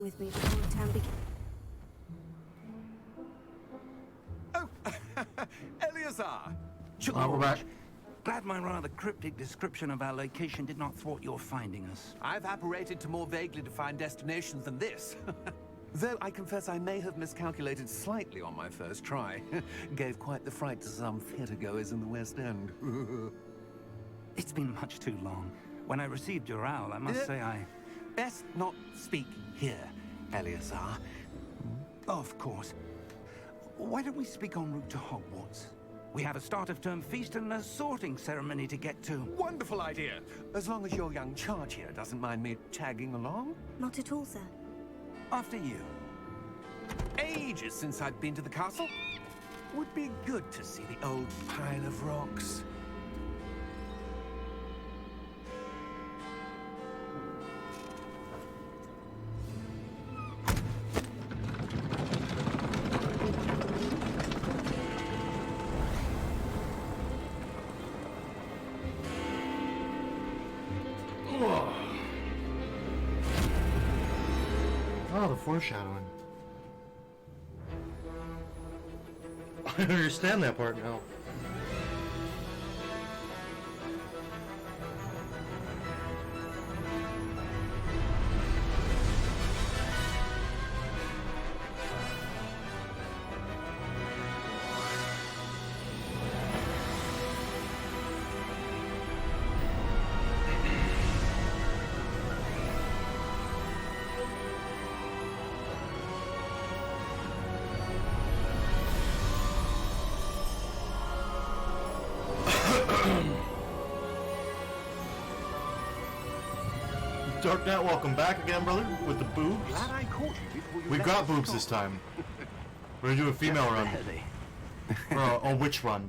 with me before the term begins. Oh, Eleazar! We're back. Glad my rather cryptic description of our location did not thwart your finding us. I've apparated to more vaguely defined destinations than this. Though I confess I may have miscalculated slightly on my first try. Gave quite the fright to some theatre-goers in the West End. It's been much too long. When I received your owl, I must say I... Best not speak here, Eleazar. Of course. Why don't we speak en route to Hogwarts? We have a start-of-term feast and a sorting ceremony to get to. Wonderful idea! As long as your young charge here doesn't mind me tagging along. Not at all, sir. After you. Ages since I've been to the castle. Would be good to see the old pile of rocks. Oh, the foreshadowing. I understand that part now. Dark Knight, welcome back again, brother, with the boobs. Glad I caught you before you We left got the boobs shop. this time. We're gonna do a female run. Or a witch run.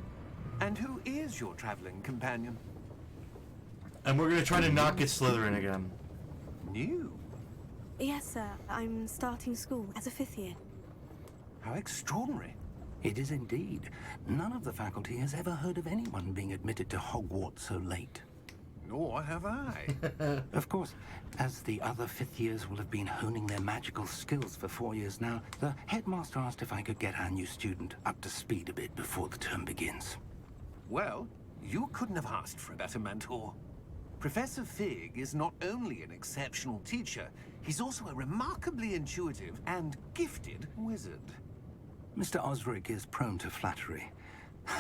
And who is your traveling companion? And we're gonna try to not get Slytherin again. New? Yes, sir. I'm starting school as a 5th year. How extraordinary. It is indeed. None of the faculty has ever heard of anyone being admitted to Hogwarts so late. Nor have I. Of course, as the other 5th years will have been honing their magical skills for 4 years now, the headmaster asked if I could get our new student up to speed a bit before the term begins. Well, you couldn't have asked for a better mentor. Professor Fig is not only an exceptional teacher, he's also a remarkably intuitive and gifted wizard. Mr. Osric is prone to flattery.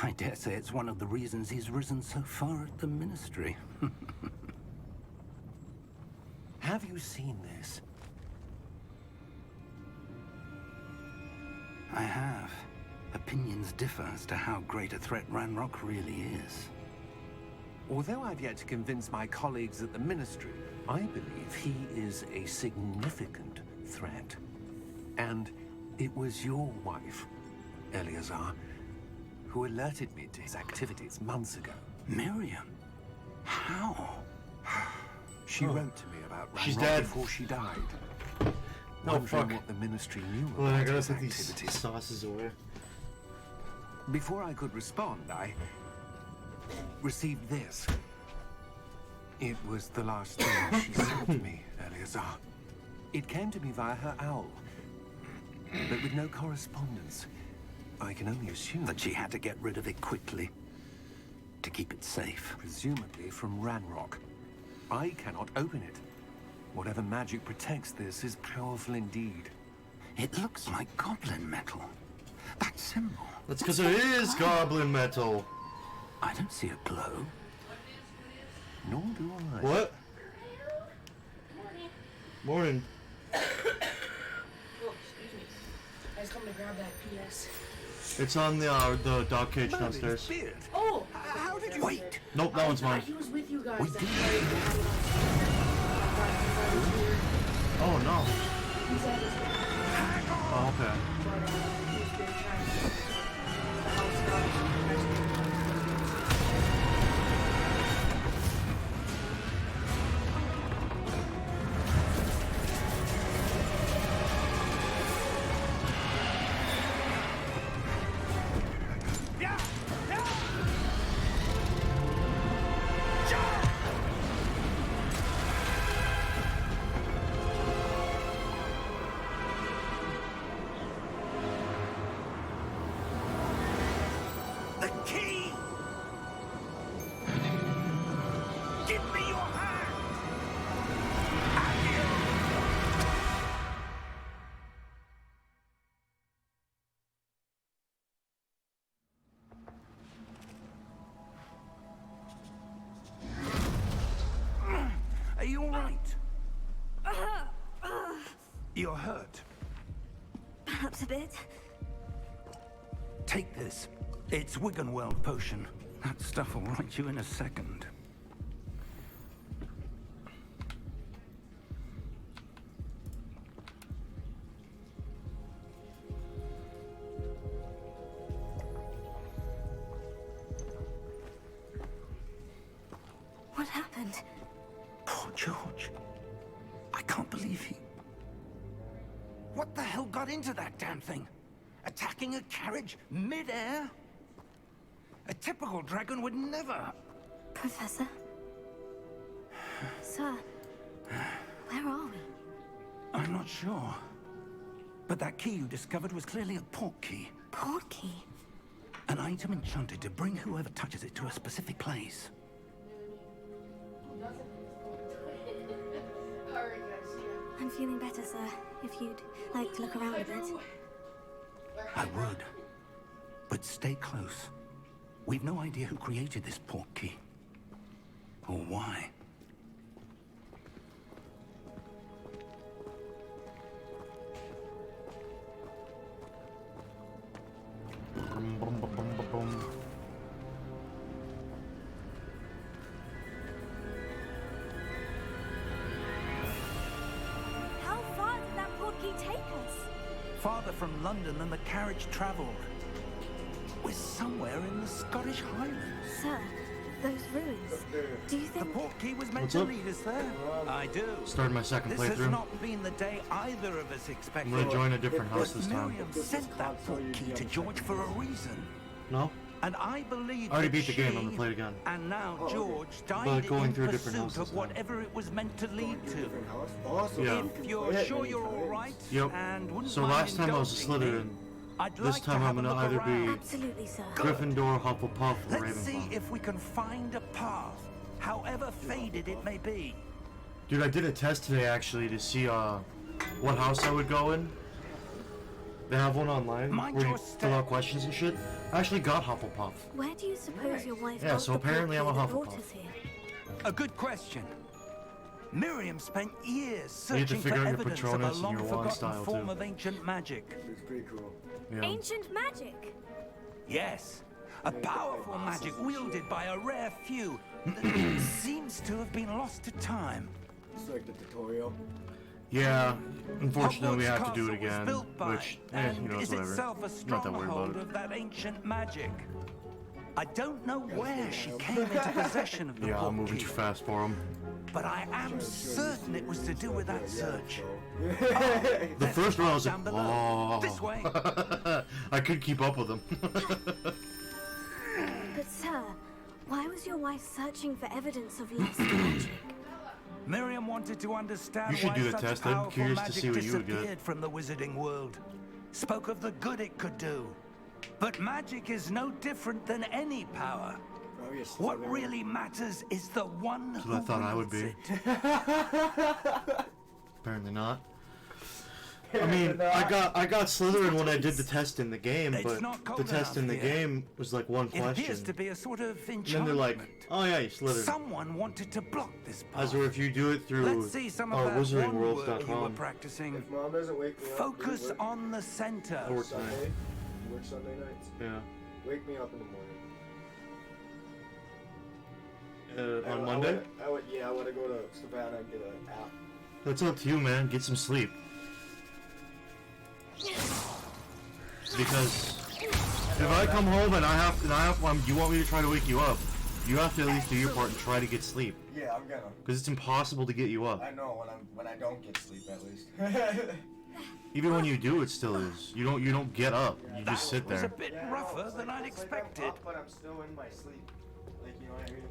I dare say it's one of the reasons he's risen so far at the Ministry. Have you seen this? I have. Opinions differ as to how great a threat Ranrock really is. Although I've yet to convince my colleagues at the Ministry, I believe he is a significant threat. And it was your wife, Eleazar, who alerted me to his activities months ago. Miriam? How? She wrote to me about She's Ranrock dead. before she died. Oh, Wondering fuck. what the Ministry knew Well, I about gotta his put these activities. sauces away. Before I could respond, I received this. It was the last thing she sent to me, Eleazar. It came to me via her owl, but with no correspondence. I can only assume That she had to get rid of it quickly to keep it safe. presumably from Ranrock. I cannot open it. Whatever magic protects this is powerful indeed. It looks like goblin metal. That symbol. That's because it is goblin metal. I don't see a glow. Nor do I. What? Morning. Oh, excuse me. I was coming to grab that PS. It's on the dog cage Merlin's downstairs. beard. Oh! How did you... Wait! Nope, that one's mine. He was with you guys. We That's did. why he had it on. Oh no. He's at his Oh, okay. but he's been trying to the house guys. Yeah! Yeah! right? You're hurt. Perhaps a bit. Take this. It's Wiggenweld potion. That stuff will right you in a second. What happened? Poor George. I can't believe he... What the hell got into that damn thing? Attacking a carriage mid-air? A typical dragon would never... Professor? Sir, where are we? I'm not sure. But that key you discovered was clearly a port key. Port key? An item enchanted to bring whoever touches it to a specific place. I'm feeling better, sir. If you'd like to look around a bit. I would. But stay close. We've no idea who created this port key. Or why. How far did that port key take us? Farther from London than the carriage traveled. We're somewhere in the Scottish Highlands. Sir, those ruins. Do you The think... port key was meant What's to up? lead us there. I do. Started my second This has playthrough. not been the day either of us I'm expected. gonna join a different house But this time. Miriam sent that port key to George for a reason. No? And I believe I already that beat the game, she I'm gonna play it again. And now George But died going in through a different pursuit house this of time. whatever it was meant to lead to. Awesome. Yeah. If you're sure you're all right, Yep. and wouldn't So mind last time I was a indulging me, Slytherin. I'd This like time to I'm have a gonna look either around. be Absolutely, sir. Gryffindor, Hufflepuff, or Let's see Ravenclaw. if we can find a path, however faded it may be. Dude, I did a test today actually to see what house I would go in. They have one online Mind where you your fill step. out questions and shit. I actually got Hufflepuff. Where do you suppose your wife Yeah, got so the port apparently I'm a key that Hufflepuff. brought us here? A good question. Miriam spent years You need to searching for figure out your evidence of a Patronus and your wand long-forgotten style, form too. of ancient magic. It's pretty cool. Yeah. Ancient magic? Yes, a powerful magic wielded by a rare few that seems to have been lost to time. It's like the tutorial. Yeah, unfortunately we Hogwarts have to do it Castle was again, built by, which, and you know, it's is whatever. itself a Not that worried about stronghold it. of that ancient magic. I don't know where she came into possession of the Yeah, I'm port moving key, too fast for him. but I am certain it was to do with that search. The first one I was like, Down below. oh. This way. I could keep up with him. But sir, why was your wife searching for evidence of lost magic? Miriam wanted to understand You should why do the such test. I'm powerful curious to magic see what you would get. disappeared from the wizarding world. Spoke of the good it could do. But magic is no different than any power. Probably a What Slytherin. really matters is the one That's who what I thought I would wields be. it. Apparently not. I mean, I got Slytherin when I did the test in the game, It's but not cold the test in the enough here. game was like one It appears question. to be a sort of And enchantment. then they're like, oh yeah, you Slytherin. Someone wanted to block this path. As or if you do it through Let's see some of that one word you were wizardingworlds.com. practicing. If mom doesn't wake me up, Focus you work on the center. Or Sunday. You work Sunday nights. Yeah. Wake me up in the morning. On Monday? I would, yeah, I want to go to Savannah and get an app. That's up to you, man. Get some sleep. Because if I come home and you want me to try to wake you up, you have to at least do your part and try to get sleep. Yeah, I'm gonna. Because it's impossible to get you up. I know when I don't get sleep at least. Even when you do, it still is. You don't get up. You just sit Was a there. bit Yeah, rougher no, it's than like- I'd it's like expected. I'm up, but I'm still in my sleep. Like, you know what I mean?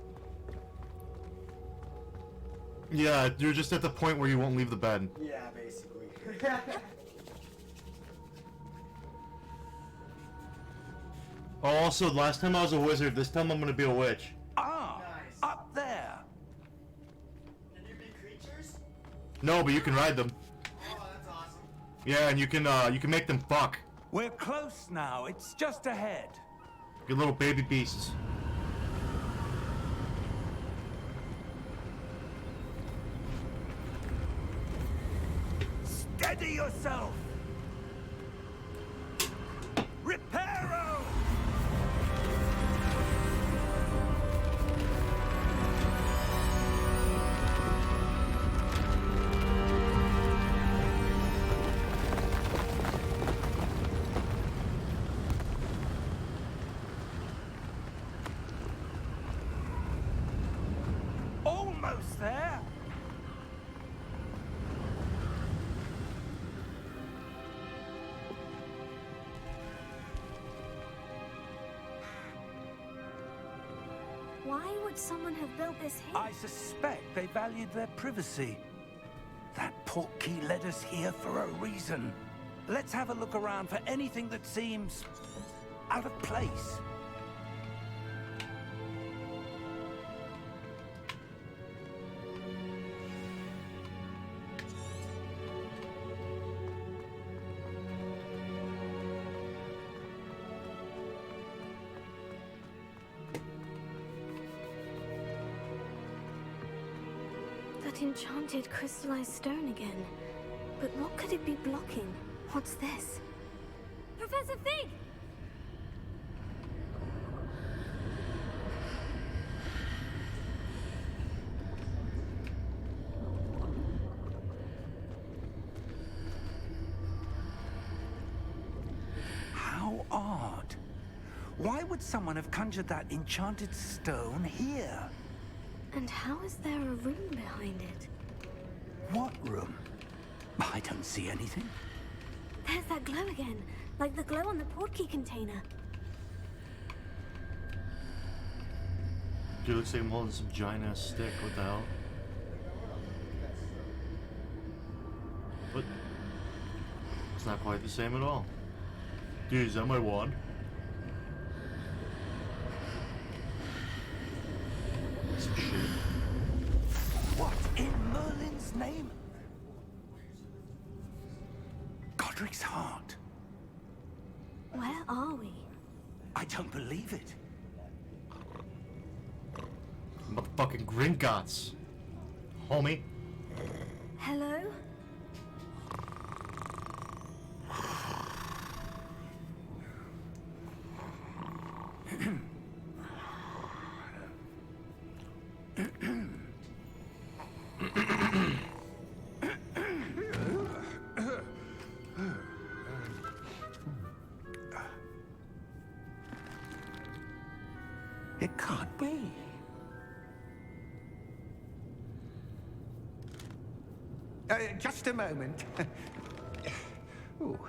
Yeah, you're just at the point where you won't leave the bed. Yeah, basically. Oh, also, last time I was a wizard, this time I'm gonna be a witch. Ah, Nice. up there. Can you be creatures? No, but you can ride them. Oh, that's awesome. Yeah, and you can make them fuck. We're close now. It's just ahead. Your little baby beasts. Steady yourself! Reparo! Almost there! Why would someone have built this here? I suspect they valued their privacy. That portkey led us here for a reason. Let's have a look around for anything that seems out of place. That enchanted crystallized stone again. But what could it be blocking? What's this? Professor Fig! How odd. Why would someone have conjured that enchanted stone here? And how is there a room behind it? What room? I don't see anything. There's that glow again, like the glow on the portkey container. Dude, looks like I'm holding some giant ass stick. What the hell? What? It's not quite the same at all. Dude, is that my wand? Some shit. What in Merlin's name? Godric's heart. Where are we? I don't believe it. Motherfucking Gringotts. Homie. Hello? It can't be. Just a moment. Ooh.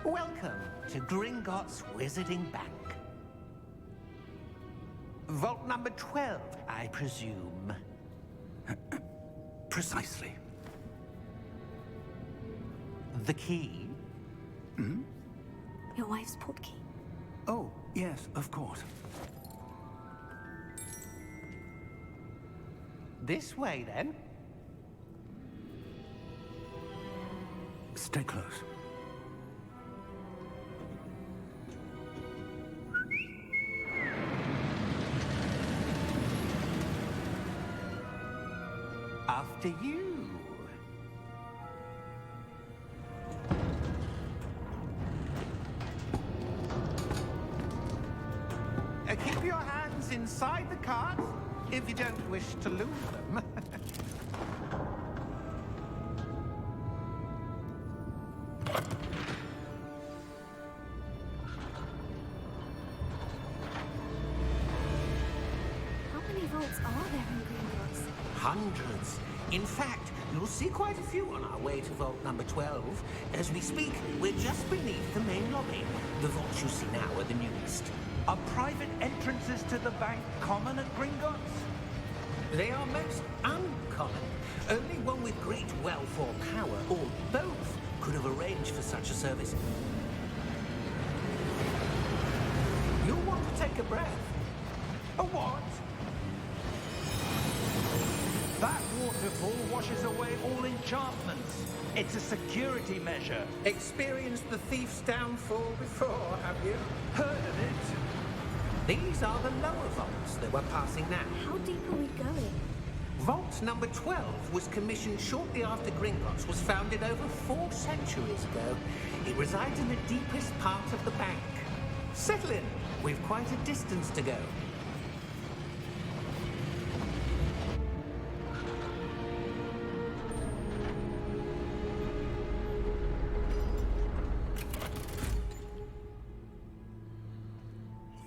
Welcome to Gringotts Wizarding Bank. Vault number 12, I presume. Precisely. The key? Hmm? Your wife's portkey. Oh, yes, of course. This way, then. Stay close. After you. Keep your hands inside the cart if you don't wish to lose them. How many vaults are there in Gringotts? Hundreds. In fact, you'll see quite a few on our way to vault number 12. As we speak, we're just beneath the main lobby. The vaults you see now are the newest. Are private entrances to the bank common at Gringotts? They are most uncommon. Only one with great wealth or power, or both, could have arranged for such a service. You'll want to take a breath. A what? That waterfall washes away all enchantments. It's a security measure. Experienced the thief's downfall before, have you? Heard of it? These are the lower vaults that we're passing now. How deep are we going? Vault number 12 was commissioned shortly after Gringotts was founded over 4 centuries ago. It resides in the deepest part of the bank. Settle in. We've quite a distance to go.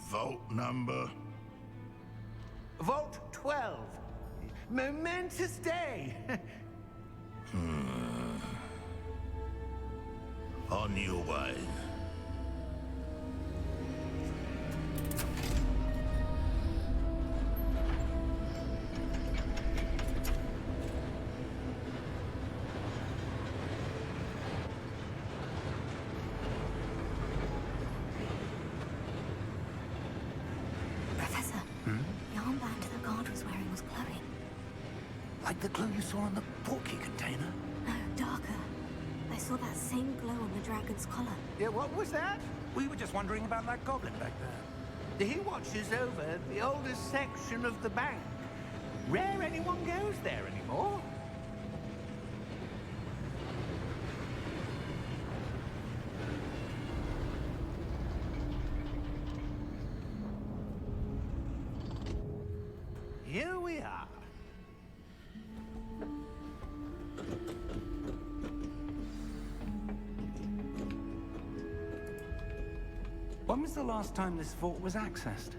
Vault number? Vault 12. Momentous day. On your way. Professor, the armband the guard was wearing was glowing. Like the glow you saw on the porky container? No, darker. I saw that same glow on the dragon's collar. Yeah, what was that? We were just wondering about that goblin back there. He watches over the oldest section of the bank. Rare anyone goes there anymore. Here we are. When was the last time this vault was accessed?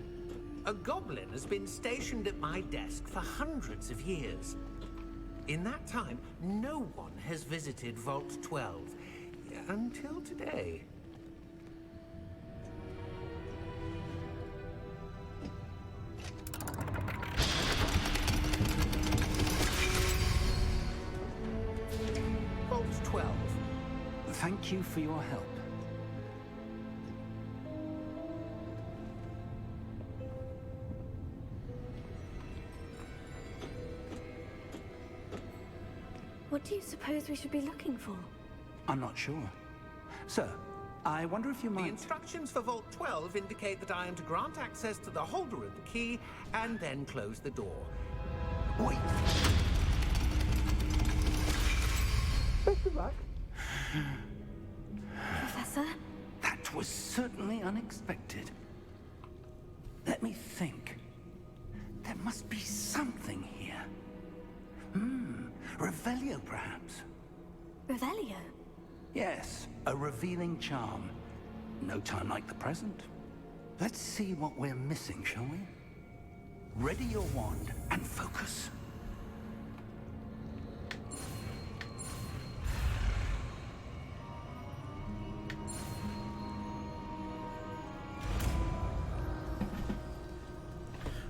A goblin has been stationed at my desk for hundreds of years. In that time, no one has visited Vault 12 until today. Vault 12. Thank you for your help. What do you suppose we should be looking for? I'm not sure. Sir, I wonder if you The might... instructions for Vault 12 indicate that I am to grant access to the holder of the key and then close the door. Wait! Best of luck. Professor? That was certainly unexpected. Let me think. There must be something here. Revelio, perhaps? Revelio? Yes, a revealing charm. No time like the present. Let's see what we're missing, shall we? Ready your wand and focus.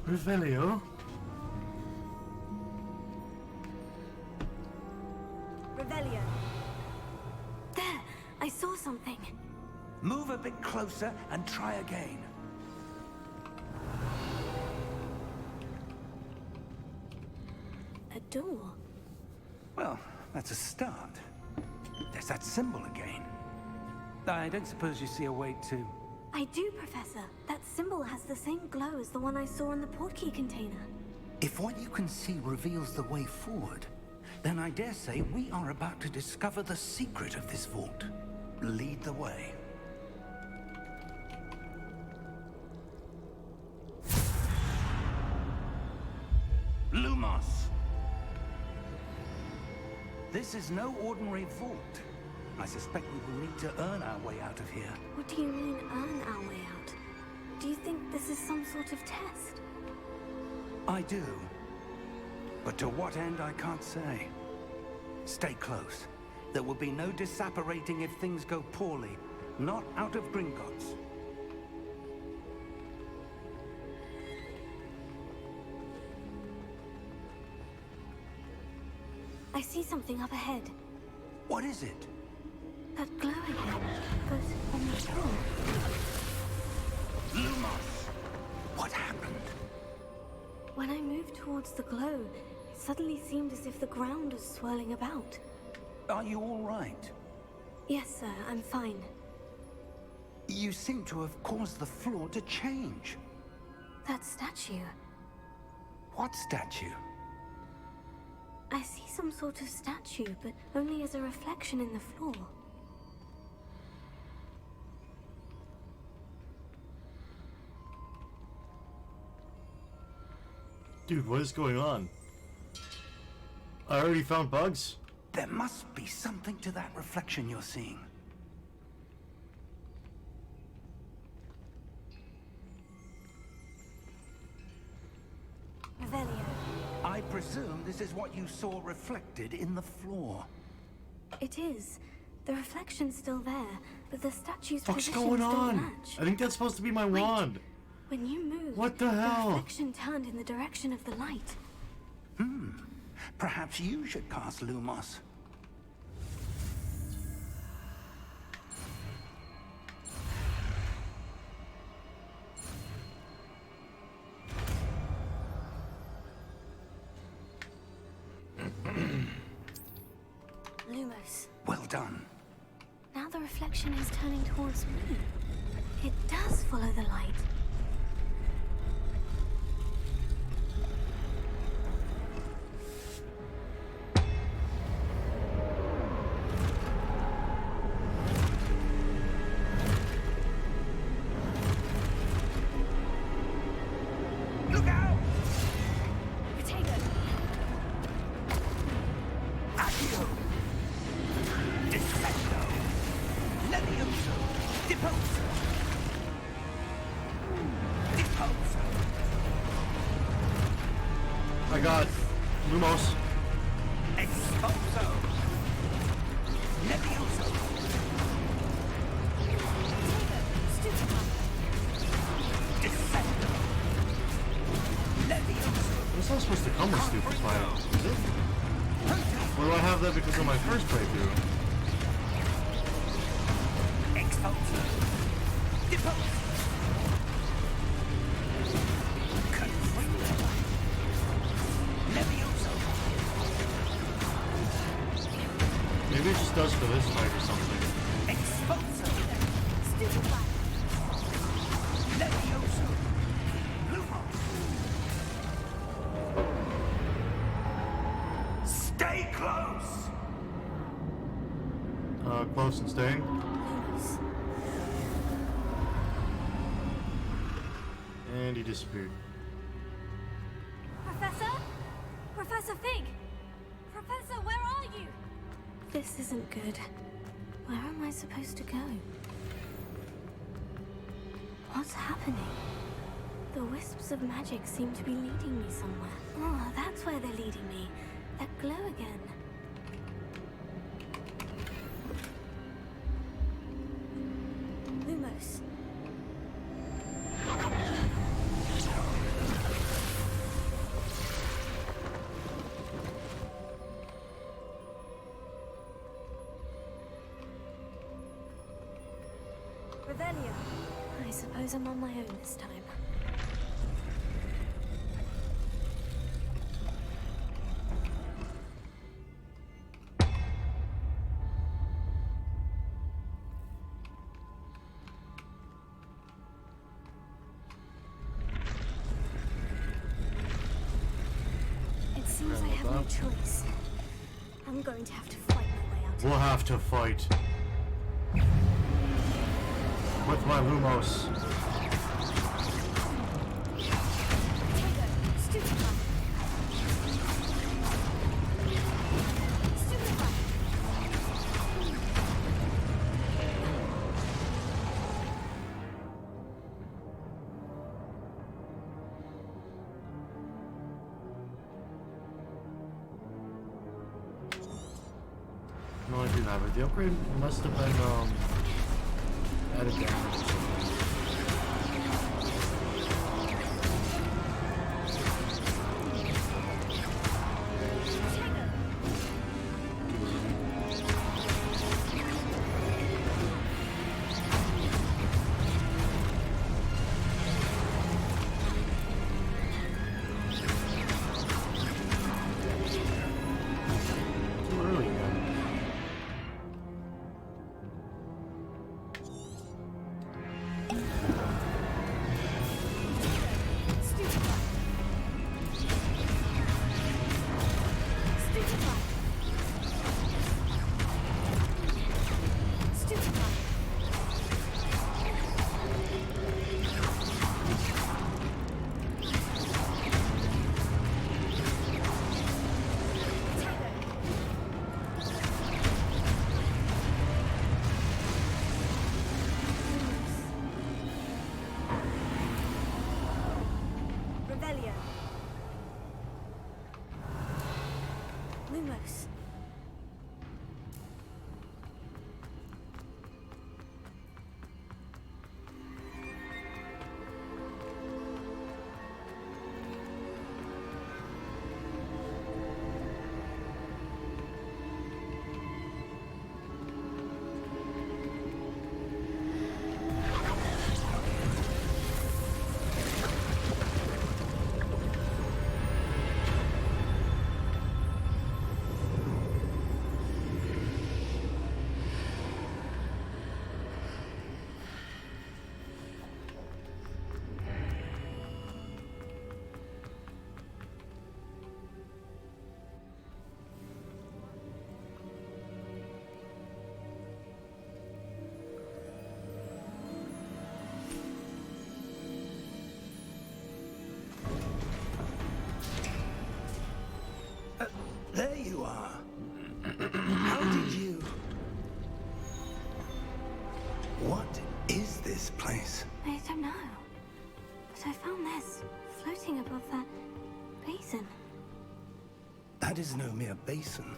Revelio? Revelio. There! I saw something. Move a bit closer and try again. A door. Well, that's a start. There's that symbol again. I don't suppose you see a way to... I do, Professor. That symbol has the same glow as the one I saw in the portkey container. If what you can see reveals the way forward, then I dare say we are about to discover the secret of this vault. Lead the way. Lumos! This is no ordinary vault. I suspect we will need to earn our way out of here. What do you mean, earn our way out? Do you think this is some sort of test? I do. But to what end, I can't say. Stay close. There will be no disapparating if things go poorly. Not out of Gringotts. I see something up ahead. What is it? That glow again, but on the floor. Lumos! What happened? When I moved towards the glow, it suddenly seemed as if the ground was swirling about. Are you all right? Yes, sir, I'm fine. You seem to have caused the floor to change. That statue. What statue? I see some sort of statue, but only as a reflection in the floor. Dude, what is going on? I already found bugs. There must be something to that reflection you're seeing. Revelio. I presume this is what you saw reflected in the floor. It is. The reflection's still there, but the statue's What's positions going don't on? match. I think that's supposed to be my wand. When you moved, What the hell? the reflection turned in the direction of the light. Perhaps you should cast Lumos. Lumos. Well done. Now the reflection is turning towards me. It does follow the light. Look out! Potato. Accio! Defendo! Levioso! Deposo! Deposo! I got Lumos. Exposo! Levioso! Defendo! Levioso! That's not supposed to come with stupid fire, is it? Or do I have that because of my first playthrough? Exposo! Deposo! Confringo! Levioso! Maybe it just does for this fight or something. Exposo! Levioso! Lumos! Stay close! Close and staying. Lumos. And he disappeared. Professor? Professor Fig! Professor, where are you? This isn't good. Where am I supposed to go? What's happening? The wisps of magic seem to be leading me somewhere. Oh, that's where they're leading me. That glow again. Lumos. Revelio. I suppose I'm on my own this time. It seems I have no choice. I'm going to have to fight my way out. We'll have to fight. With my Lumos. No, I do not, but the upgrade must have been, added damage. Revelio. Lumos. There you are. How did you... What is this place? I don't know. But I found this floating above that basin. That is no mere basin.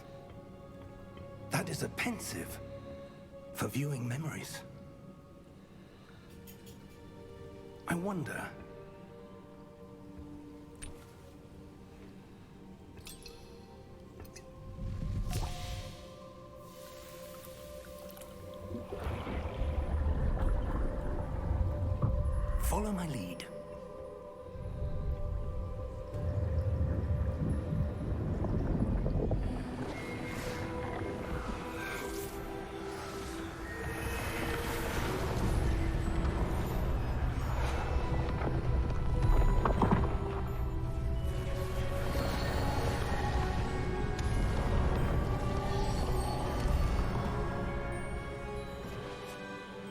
That is a pensive for viewing memories. I wonder... Follow my lead.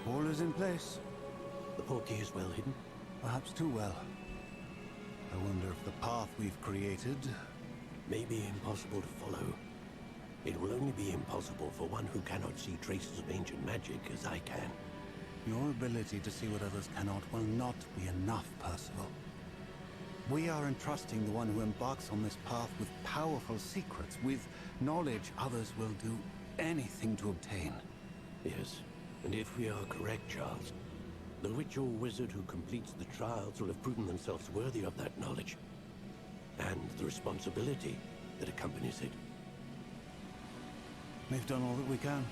All is in place. The portkey is well hidden. Perhaps too well. I wonder if the path we've created... May be impossible to follow. It will only be impossible for one who cannot see traces of ancient magic as I can. Your ability to see what others cannot will not be enough, Percival. We are entrusting the one who embarks on this path with powerful secrets, with knowledge others will do anything to obtain. Yes, and if we are correct, Charles, the witch or wizard who completes the trials will have proven themselves worthy of that knowledge, and the responsibility that accompanies it. We've done all that we can.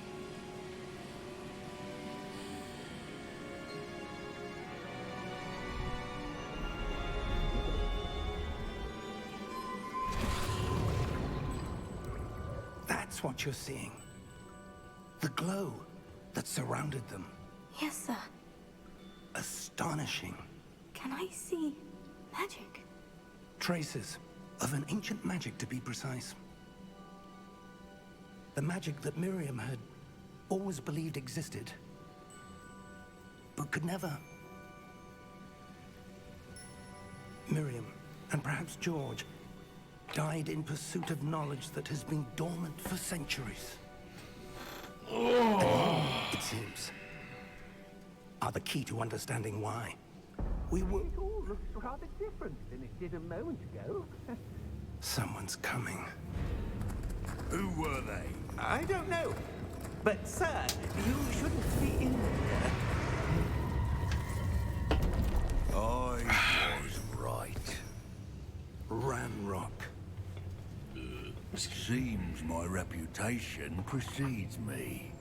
That's what you're seeing. The glow that surrounded them. Yes, sir. Astonishing. Can I see magic? Traces of an ancient magic, to be precise. The magic that Miriam had always believed existed, but could never. Miriam, and perhaps George, died in pursuit of knowledge that has been dormant for centuries. Its limbs are the key to understanding why. We were... It all looks rather different than it did a moment ago. Someone's coming. Who were they? I don't know. But, sir, you shouldn't be in there. I was right. Ranrock. Seems my reputation precedes me.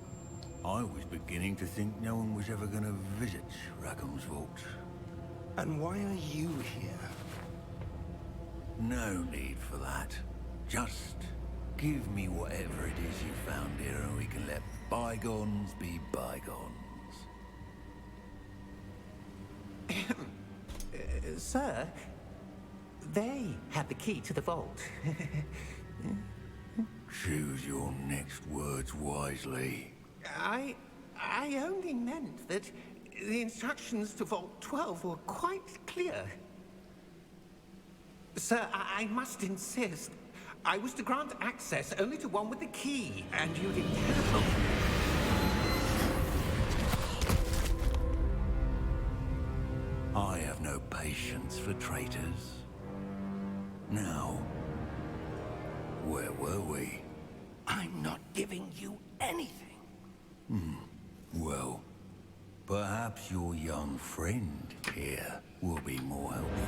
I was beginning to think no one was ever going to visit Rackham's vault. And why are you here? No need for that. Just give me whatever it is you found here and we can let bygones be bygones. Sir, they have the key to the vault. Choose your next words wisely. I only meant that the instructions to Vault 12 were quite clear. Sir, I must insist. I was to grant access only to one with the key, and you didn't have them. I have no patience for traitors. Now, where were we? I'm not giving you anything. Well, perhaps your young friend here will be more helpful.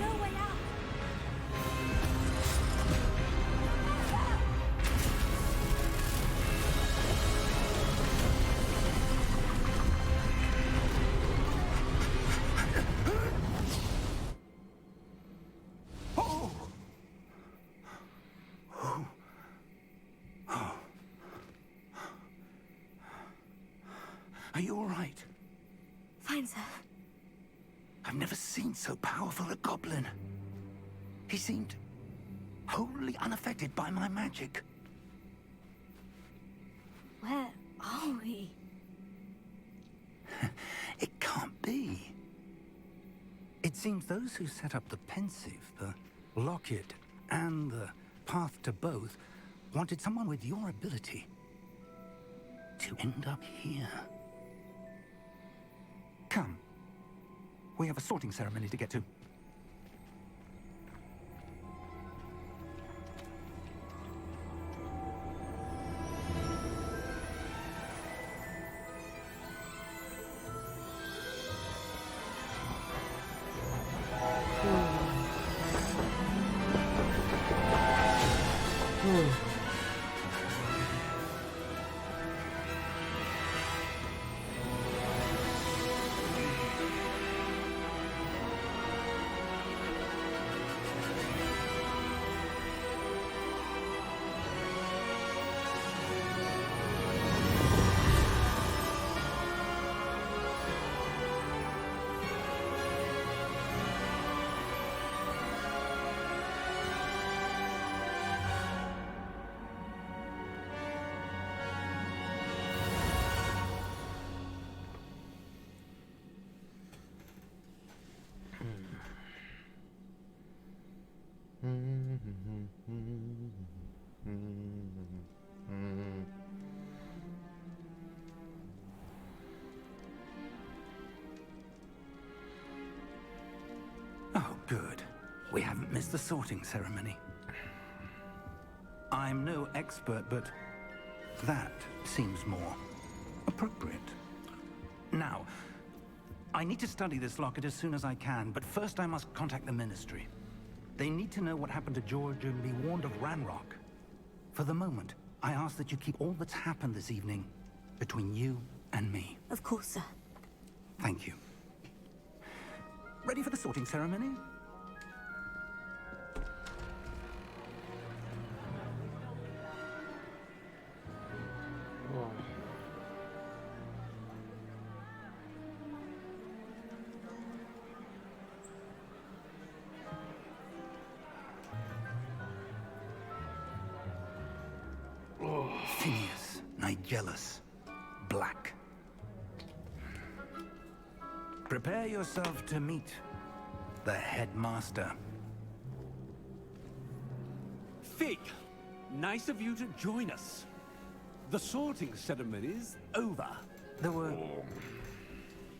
No way out. Are you all right? Fine, sir. I've never seen so powerful a goblin. He seemed wholly unaffected by my magic. Where are we? It can't be. It seems those who set up the pensive, the locket, and the path to both wanted someone with your ability to end up here. Come. We have a sorting ceremony to get to. Oh, good. We haven't missed the sorting ceremony. I'm no expert, but that seems more appropriate. Now, I need to study this locket as soon as I can, but first I must contact the Ministry. They need to know what happened to George and be warned of Ranrock. For the moment, I ask that you keep all that's happened this evening between you and me. Of course, sir. Thank you. Ready for the sorting ceremony? Phineas, Nigellus, Black. Prepare yourself to meet the headmaster. Fig, nice of you to join us. The sorting ceremony's over. There were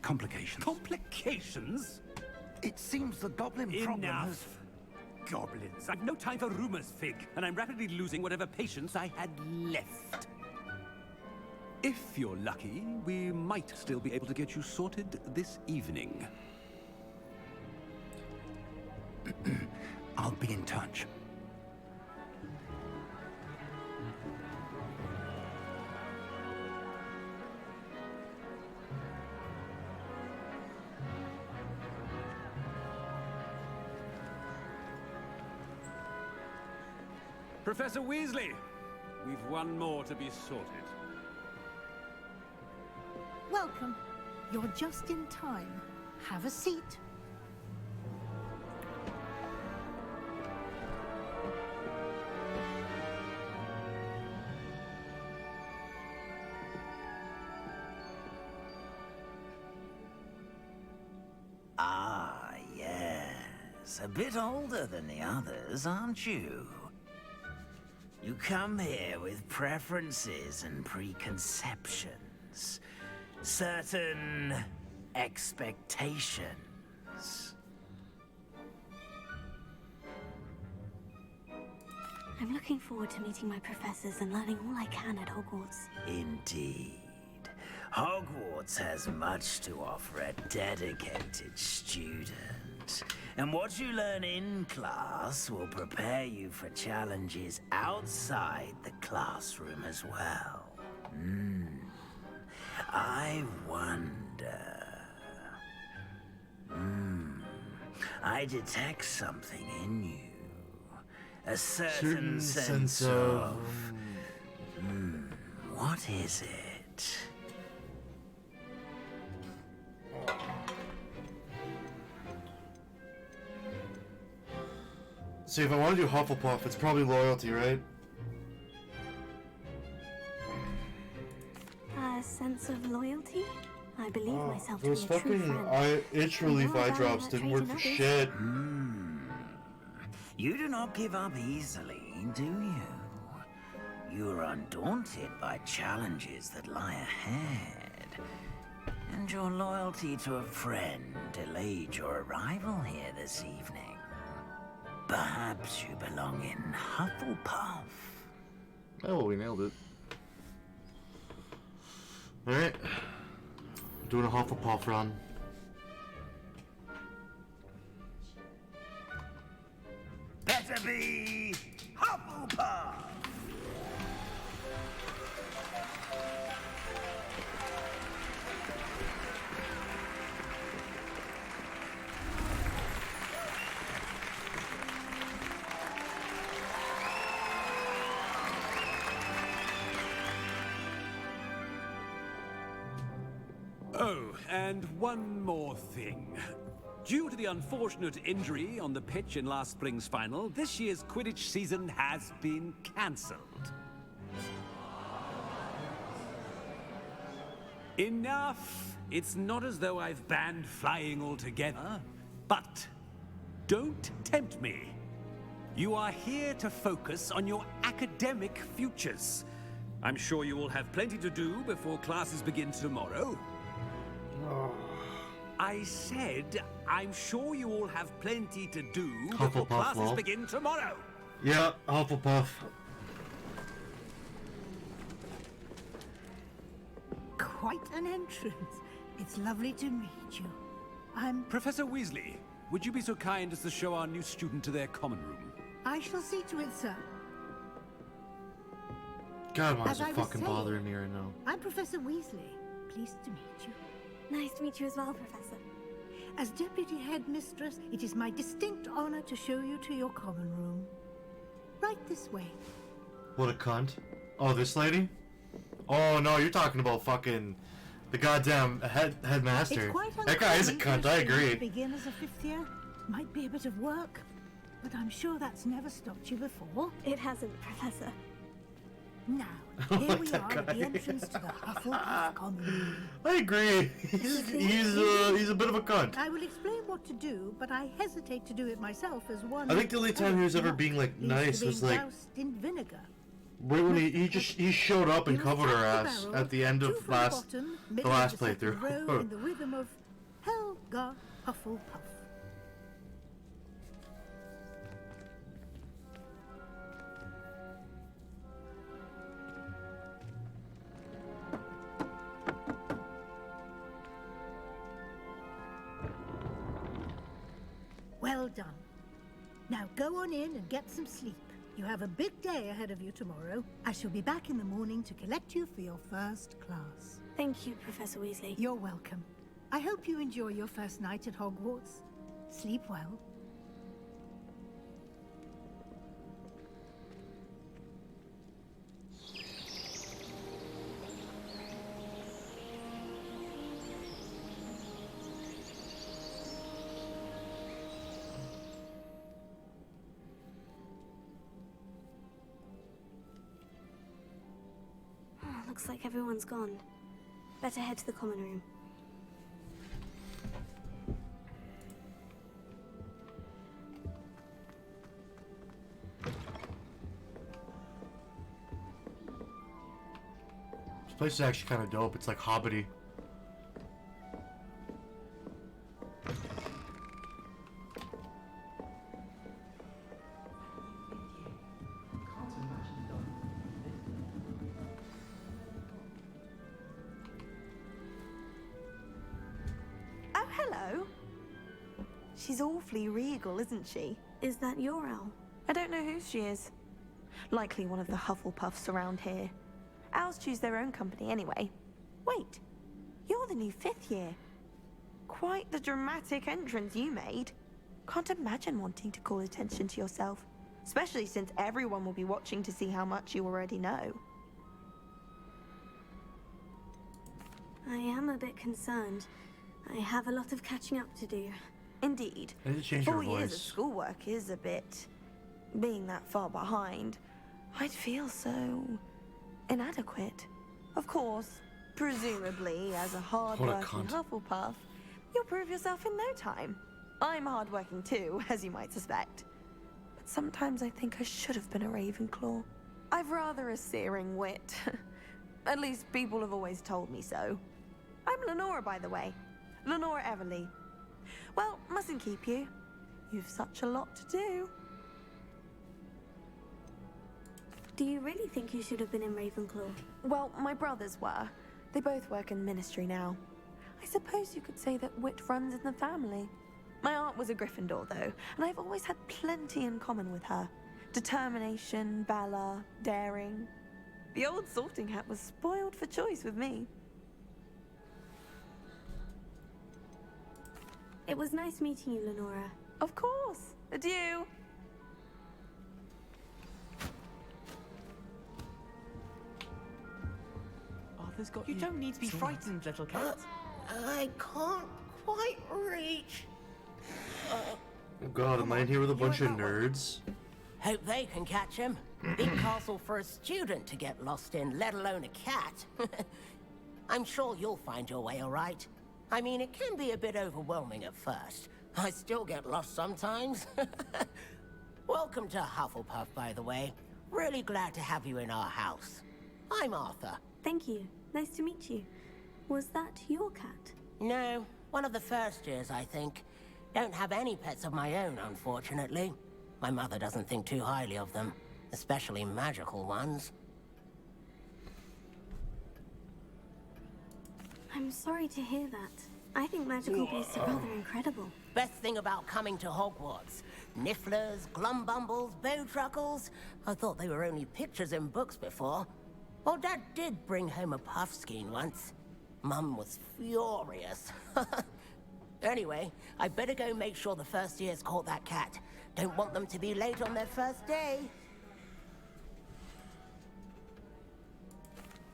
complications. Complications? It seems the goblin problem has... Enough. Goblins. I've no time for rumors, Fig, and I'm rapidly losing whatever patience I had left. If you're lucky, we might still be able to get you sorted this evening. I'll be in touch. Professor Weasley, we've one more to be sorted. Welcome. You're just in time. Have a seat. Ah, yes. A bit older than the others, aren't you? You come here with preferences and preconceptions. Certain expectations. I'm looking forward to meeting my professors and learning all I can at Hogwarts. Indeed. Hogwarts has much to offer a dedicated student. And what you learn in class will prepare you for challenges outside the classroom as well. I wonder... I detect something in you. A certain sense of... What is it? See, if I want to do Hufflepuff, it's probably loyalty, right? A sense of loyalty? I believe myself to be Those a true fucking friend. itch relief eye drops didn't work for shit. You do not give up easily, do you? You are undaunted by challenges that lie ahead. And your loyalty to a friend delayed your arrival here this evening. Perhaps you belong in Hufflepuff. Oh, we nailed it. Alright. Doing a Hufflepuff run. Better be Hufflepuff! Oh, and one more thing. Due to the unfortunate injury on the pitch in last spring's final, this year's Quidditch season has been cancelled. Enough! It's not as though I've banned flying altogether, but don't tempt me. You are here to focus on your academic futures. I'm sure you will have plenty to do before classes begin tomorrow. I said, I'm sure you all have plenty to do before classes begin tomorrow. Yeah, Hufflepuff. Quite an entrance. It's lovely to meet you. I'm... Professor Weasley, would you be so kind as to show our new student to their common room? I shall see to it, sir. God, why is As I it was fucking saying, bothering me right now? I'm Professor Weasley. Pleased to meet you. Nice to meet you as well, Professor. As Deputy Headmistress, it is my distinct honor to show you to your common room. Right this way. What a cunt. Oh, this lady? Oh, no, you're talking about fucking the goddamn headmaster. It's quite That guy is a uncommon cunt, for I a student agree. to begin as a fifth year. Might be a bit of work, but I'm sure that's never stopped you before. It hasn't, Professor. Now, here we are at the entrance to the Hufflepuff common room. I agree. He's a bit of a cunt. I will explain what to do, but I hesitate to do it myself as one. I think the only time he was ever being like nice was like in vinegar. right when he showed up and covered her ass at the end of the last playthrough. Row in the rhythm of Helga Hufflepuff. Well done. Now go on in and get some sleep. You have a big day ahead of you tomorrow. I shall be back in the morning to collect you for your first class. Thank you, Professor Weasley. You're welcome. I hope you enjoy your first night at Hogwarts. Sleep well. Looks like everyone's gone. Better head to the common room. This place is actually kind of dope. It's like hobbity. Oh, hello. She's awfully regal, isn't she? Is that your owl? I don't know who she is. Likely one of the Hufflepuffs around here. Owls choose their own company anyway. Wait, you're the new 5th year. Quite the dramatic entrance you made. Can't imagine wanting to call attention to yourself, especially since everyone will be watching to see how much you already know. I am a bit concerned. I have a lot of catching up to do. Indeed. I need to change your 4 years of voice. schoolwork is a bit... being that far behind. I'd feel so... inadequate. Of course, presumably, as a hard-working Hufflepuff, you'll prove yourself in no time. I'm hard-working too, as you might suspect. But sometimes I think I should have been a Ravenclaw. I've rather a searing wit. At least people have always told me so. I'm Lenora, by the way. Lenora Everly. Well, mustn't keep you. You've such a lot to do. Do you really think you should have been in Ravenclaw? Well, my brothers were. They both work in ministry now. I suppose you could say that wit runs in the family. My aunt was a Gryffindor, though, and I've always had plenty in common with her. Determination, valor, daring. The old sorting hat was spoiled for choice with me. It was nice meeting you, Lenora. Of course. Adieu. Arthur's got You don't need to be frightened, little cat. I can't quite reach. Oh god, am I in here with a bunch of nerds? Hope they can catch him. Big castle for a student to get lost in, let alone a cat. I'm sure you'll find your way all right. I mean, it can be a bit overwhelming at first. I still get lost sometimes. Welcome to Hufflepuff, by the way. Really glad to have you in our house. I'm Arthur. Thank you. Nice to meet you. Was that your cat? No, one of the first years, I think. Don't have any pets of my own, unfortunately. My mother doesn't think too highly of them, especially magical ones. I'm sorry to hear that. I think magical beasts are rather incredible. Best thing about coming to Hogwarts. Nifflers, glumbumbles, bowtruckles. I thought they were only pictures in books before. Well, Dad did bring home a puffskein once. Mum was furious. Anyway, I better go make sure the first years caught that cat. Don't want them to be late on their first day.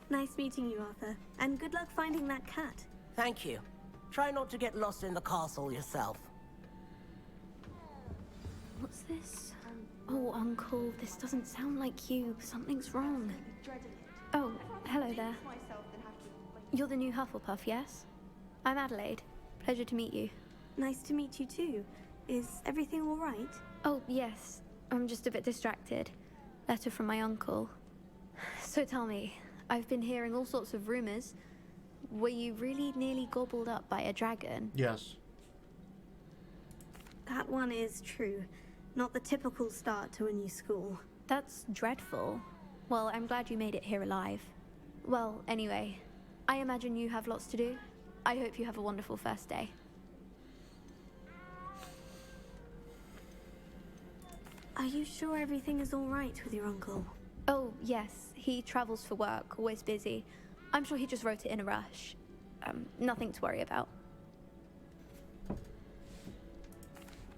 Nice meeting you, Arthur. And good luck finding that cat. Thank you. Try not to get lost in the castle yourself. What's this? Oh, Uncle, this doesn't sound like you. Something's wrong. Oh, hello there. You're the new Hufflepuff, yes? I'm Adelaide. Pleasure to meet you. Nice to meet you too. Is everything all right? Oh, yes. I'm just a bit distracted. Letter from my uncle. So tell me, I've been hearing all sorts of rumors. Were you really nearly gobbled up by a dragon? Yes. That one is true. Not the typical start to a new school. That's dreadful. Well, I'm glad you made it here alive. Well, anyway, I imagine you have lots to do. I hope you have a wonderful first day. Are you sure everything is all right with your uncle? Oh, yes. He travels for work, always busy. I'm sure he just wrote it in a rush. Nothing to worry about.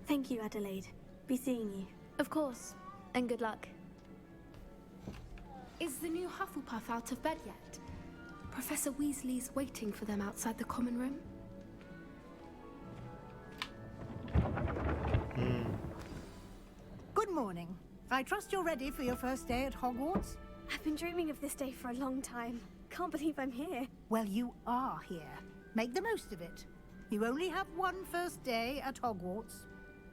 Thank you, Adelaide. Be seeing you. Of course. And good luck. Is the new Hufflepuff out of bed yet? Professor Weasley's waiting for them outside the common room. Good morning. I trust you're ready for your first day at Hogwarts? I've been dreaming of this day for a long time. can't believe I'm here. Well, you are here. Make the most of it. You only have one first day at Hogwarts.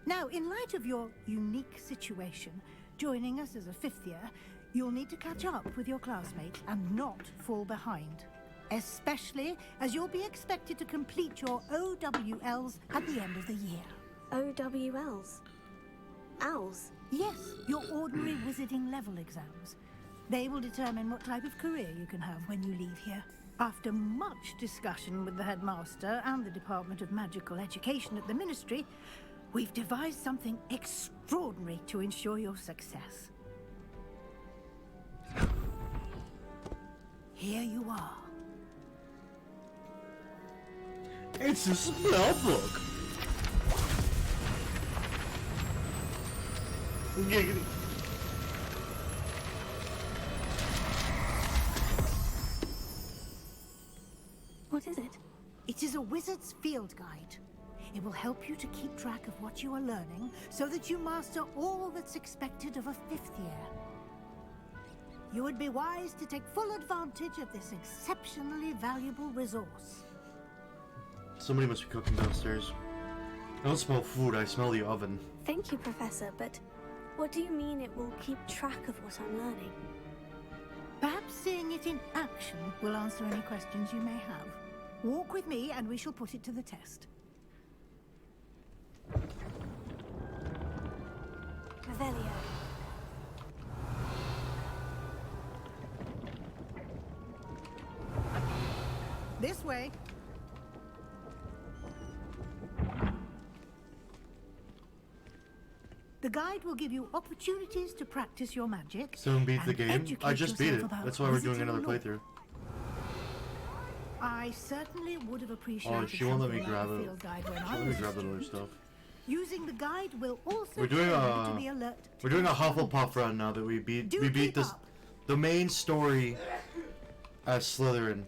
Now, in light of your unique situation, joining us as a 5th year, you'll need to catch up with your classmates and not fall behind. Especially as you'll be expected to complete your OWLs at the end of the year. OWLs? Owls? Yes, your ordinary wizarding level exams. They will determine what type of career you can have when you leave here. After much discussion with the headmaster and the Department of Magical Education at the Ministry, we've devised something extraordinary to ensure your success. Here you are. It's a spell book. Giggity. What is it? It is a wizard's field guide. It will help you to keep track of what you are learning so that you master all that's expected of a 5th year. You would be wise to take full advantage of this exceptionally valuable resource. Somebody must be cooking downstairs. I don't smell food, I smell the oven. Thank you, Professor, but what do you mean it will keep track of what I'm learning? Perhaps seeing it in action will answer any questions you may have. Walk with me and we shall put it to the test. Revelio. This way. The guide will give you opportunities to practice your magic. Someone beat the game? I just beat it. About That's why we're doing wizarding another lore. playthrough. I certainly would have appreciated. Oh, she won't let me something like grab a it. field guide when She I won't let me was a grab the other student. stuff. Using the guide will also We're doing train you a to be alert. we're doing a Hufflepuff run now that we beat keep this up. the main story as Slytherin.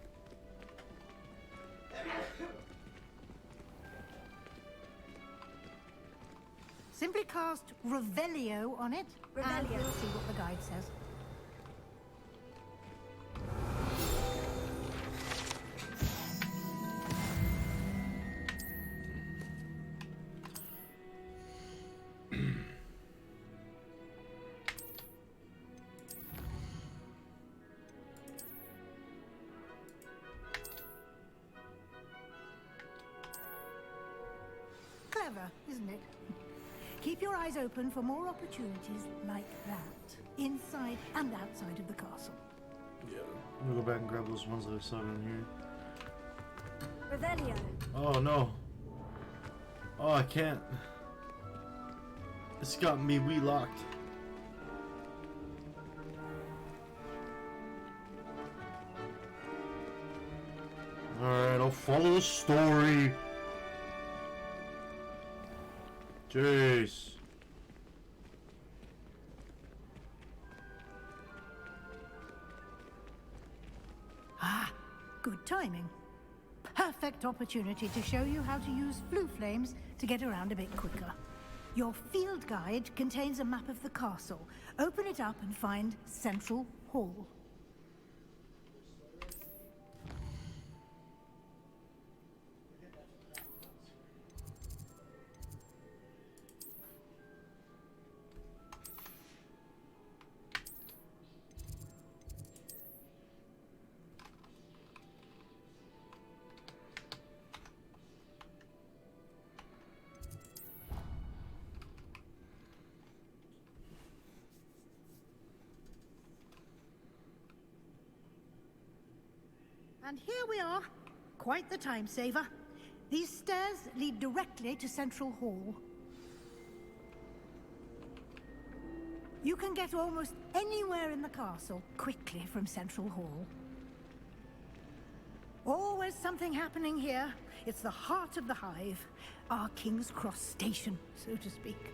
Simply cast Revelio on it, and Revelio. we'll see what the guide says. Clever, isn't it? Keep your eyes open for more opportunities like that, inside and outside of the castle. Yeah. I'm gonna go back and grab those ones that I saw in here. Revelio. Oh no. Oh, I can't. It's got me locked. Alright, I'll follow the story. Jeez. Ah, good timing. Perfect opportunity to show you how to use flue flames to get around a bit quicker. Your field guide contains a map of the castle. Open it up and find Central Hall. And here we are. Quite the time saver. These stairs lead directly to Central Hall. You can get almost anywhere in the castle quickly from Central Hall. Always something happening here. It's the heart of the hive, our King's Cross station, so to speak.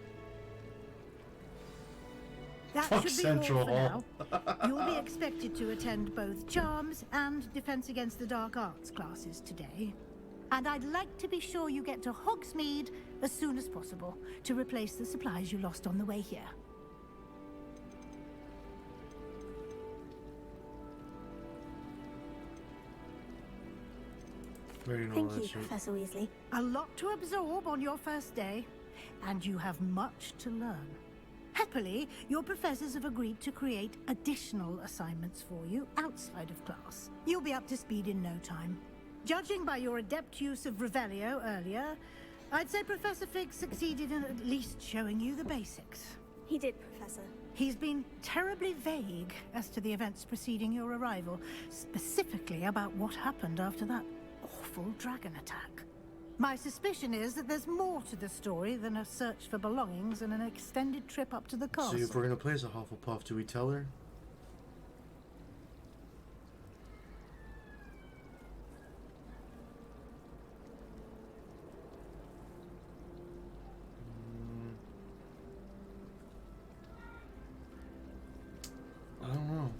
That Fuck should be Central all for Hall. now. You'll be expected to attend both Charms and Defense Against the Dark Arts classes today. And I'd like to be sure you get to Hogsmeade as soon as possible to replace the supplies you lost on the way here. Thank you, Professor Weasley. A lot to absorb on your first day, and you have much to learn. Happily, your professors have agreed to create additional assignments for you outside of class. You'll be up to speed in no time. Judging by your adept use of Revelio earlier, I'd say Professor Fig succeeded in at least showing you the basics. He did, Professor. He's been terribly vague as to the events preceding your arrival, specifically about what happened after that awful dragon attack. My suspicion is that there's more to the story than a search for belongings and an extended trip up to the castle. So if we're gonna play as a Hufflepuff, do we tell her? I don't know,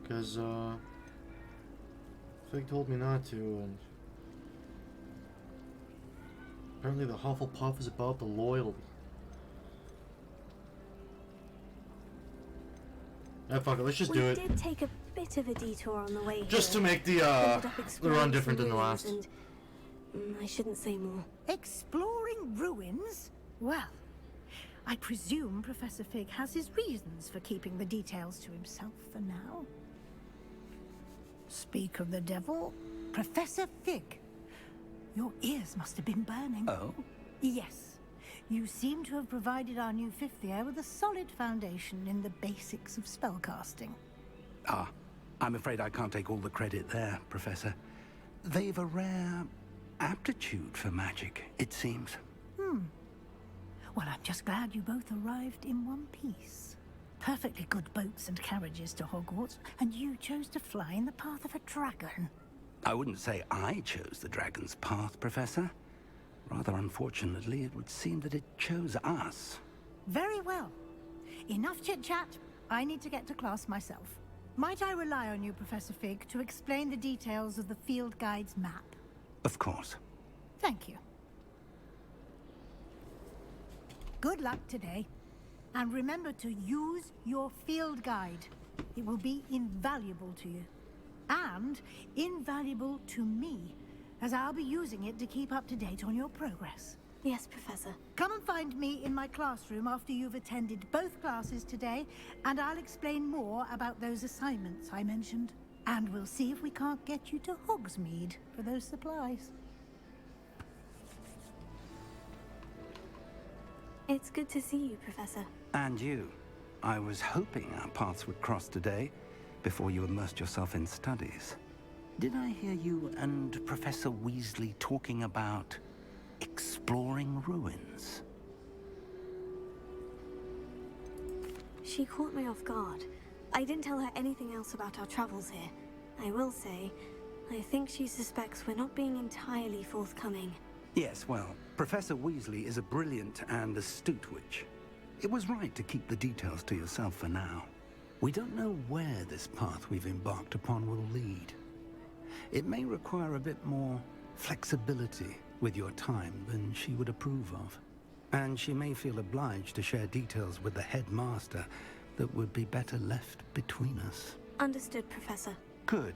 because Fig told me not to, and apparently the Hufflepuff is about the loyalty. Yeah, fuck it, let's just do it. We did take a bit of a detour on the way Just here. to make the run different than the last. And, I shouldn't say more. Exploring ruins? Well, I presume Professor Fig has his reasons for keeping the details to himself for now. Speak of the devil, Professor Fig. Your ears must have been burning. Oh? Yes. You seem to have provided our new fifth year with a solid foundation in the basics of spellcasting. Ah, I'm afraid I can't take all the credit there, Professor. They've a rare aptitude for magic, it seems. Well, I'm just glad you both arrived in one piece. Perfectly good boats and carriages to Hogwarts, and you chose to fly in the path of a dragon. I wouldn't say I chose the dragon's path, Professor. Rather unfortunately, it would seem that it chose us. Very well. Enough chit-chat. I need to get to class myself. Might I rely on you, Professor Fig, to explain the details of the field guide's map? Of course. Thank you. Good luck today. And remember to use your field guide. It will be invaluable to you. And invaluable to me, as I'll be using it to keep up to date on your progress. Yes, Professor. Come and find me in my classroom after you've attended both classes today, and I'll explain more about those assignments I mentioned. And we'll see if we can't get you to Hogsmeade for those supplies. It's good to see you, Professor. And you. I was hoping our paths would cross today, before you immersed yourself in studies. Did I hear you and Professor Weasley talking about exploring ruins? She caught me off guard. I didn't tell her anything else about our travels here. I will say, I think she suspects we're not being entirely forthcoming. Yes, well, Professor Weasley is a brilliant and astute witch. It was right to keep the details to yourself for now. We don't know where this path we've embarked upon will lead. It may require a bit more flexibility with your time than she would approve of. And she may feel obliged to share details with the headmaster that would be better left between us. Understood, Professor. Good.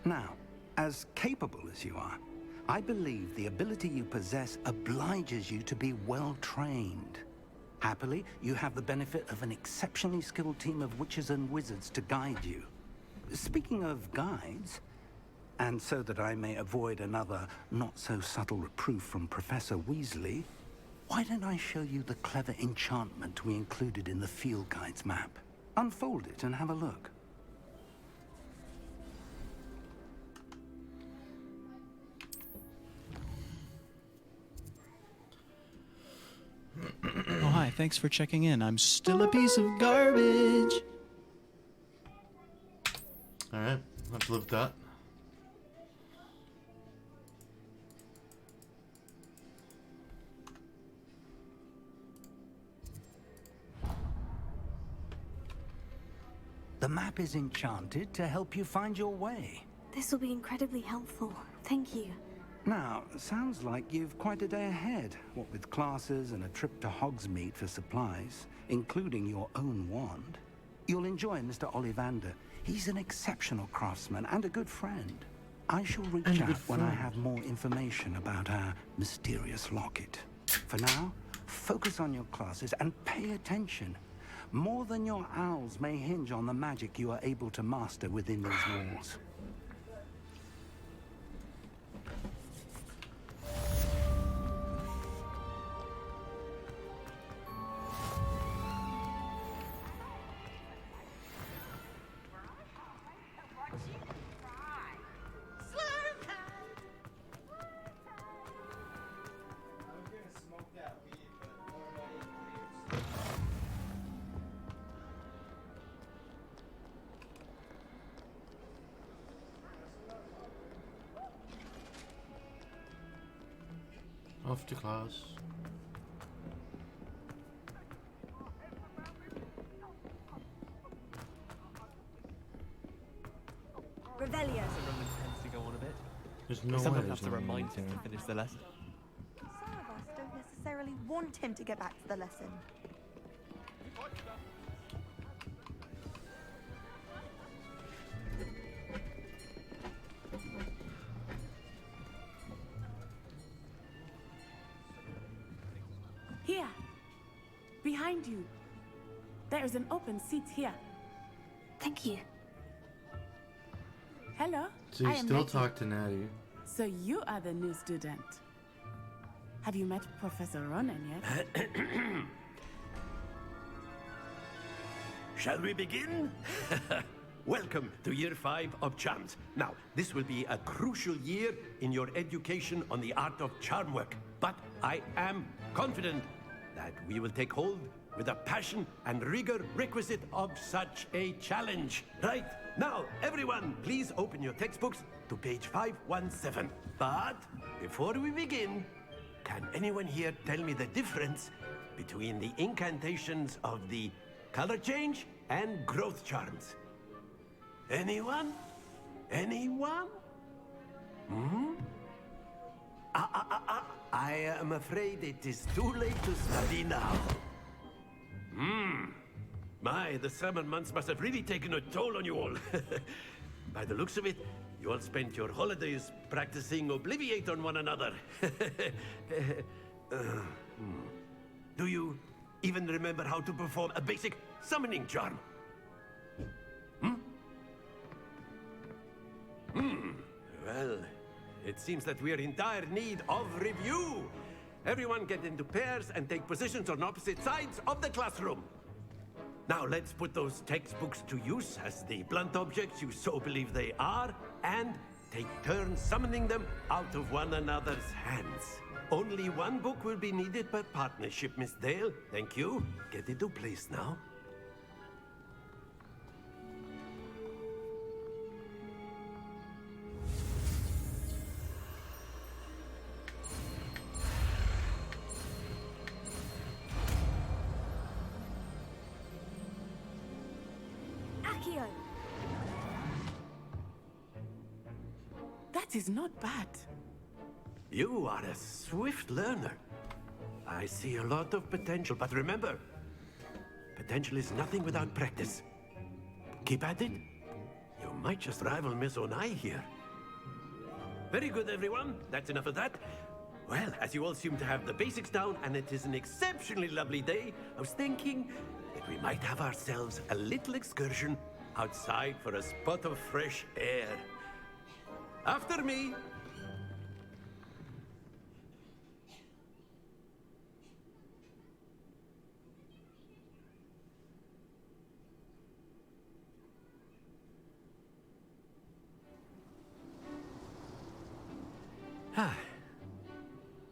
Now, as capable as you are, I believe the ability you possess obliges you to be well trained. Happily, you have the benefit of an exceptionally skilled team of witches and wizards to guide you. Speaking of guides, and so that I may avoid another not-so-subtle reproof from Professor Weasley, why don't I show you the clever enchantment we included in the field guide's map? Unfold it and have a look. Oh, hi, thanks for checking in. I'm still a piece of garbage. Alright, I'll have to live with that. The map is enchanted to help you find your way. This will be incredibly helpful. Thank you. Now, sounds like you've quite a day ahead, what with classes and a trip to Hogsmeade for supplies, including your own wand. You'll enjoy Mr. Ollivander. He's an exceptional craftsman and a good friend. I shall reach out when I have more information about our mysterious locket. For now, focus on your classes and pay attention. More than your owls may hinge on the magic you are able to master within these walls. Off to class. Revelio. The Roman tends to go on a bit. There's no Someone way has to there's no remind him anything. to finish the lesson. Some of us don't necessarily want him to get back to the lesson. Here. Behind you. There is an open seat here. Thank you. Hello. So I you am still Maggie. talk to Natty. So you are the new student. Have you met Professor Ronan yet? Shall we begin? Welcome to Year 5 of Charms. Now, this will be a crucial year in your education on the art of charm work. But I am confident that we will take hold with the passion and rigor requisite of such a challenge. Right, now, everyone, please open your textbooks to page 517. But before we begin, can anyone here tell me the difference between the incantations of the color change and growth charms? Anyone? Anyone? Hmm? I am afraid it is too late to study now. My, the summer months must have really taken a toll on you all. By the looks of it, you all spent your holidays practicing Obliviate on one another. Do you even remember how to perform a basic summoning charm? Well, it seems that we are in dire need of review. Everyone get into pairs and take positions on opposite sides of the classroom. Now let's put those textbooks to use as the blunt objects you so believe they are, and take turns summoning them out of one another's hands. Only one book will be needed per partnership, Miss Dale. Thank you. Get into place now. Accio. That is not bad. You are a swift learner. I see a lot of potential, but remember, potential is nothing without practice. Keep at it. You might just rival Miss Onai here. Very good, everyone. That's enough of that. Well, as you all seem to have the basics down, and it is an exceptionally lovely day, I was thinking that we might have ourselves a little excursion outside for a spot of fresh air. After me.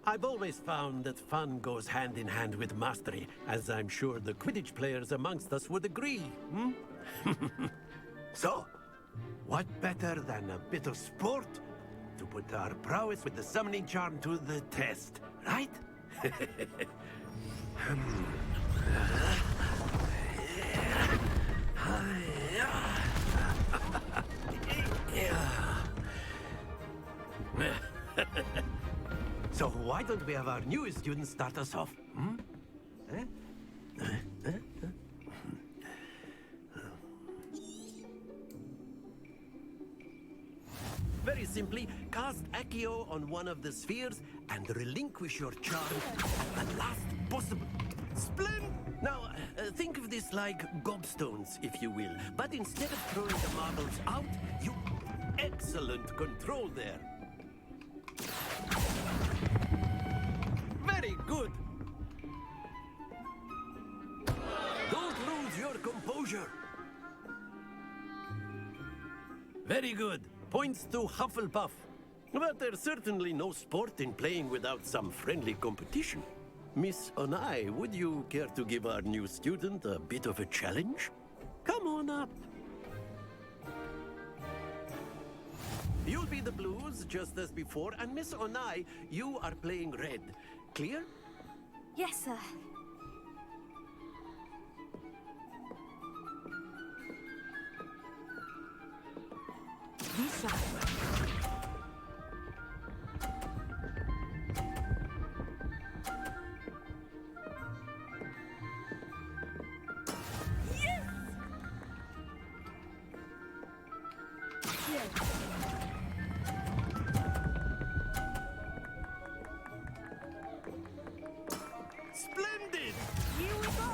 I've always found that fun goes hand in hand with mastery, as I'm sure the Quidditch players amongst us would agree, So, what better than a bit of sport to put our prowess with the summoning charm to the test, right? So why don't we have our newest student start us off? Very simply cast Accio on one of the spheres and relinquish your charm at the last possible... Splendid! Now, think of this like gobstones, if you will. But instead of throwing the marbles out, you... Excellent control there. Very good. Don't lose your composure. Very good. Points to Hufflepuff. But there's certainly no sport in playing without some friendly competition. Miss Onai, would you care to give our new student a bit of a challenge? Come on up. You'll be the blues, just as before, and Miss Onai, you are playing red. Clear? Yes, sir. Lisa. Splendid! Here we go.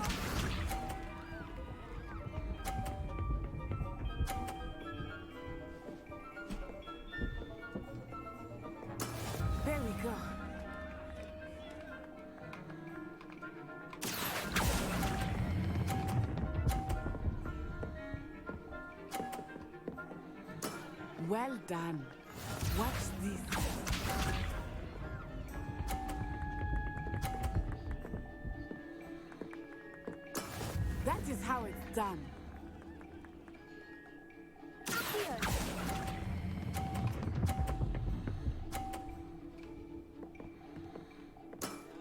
There we go. Well done. Watch this. That is how it's done.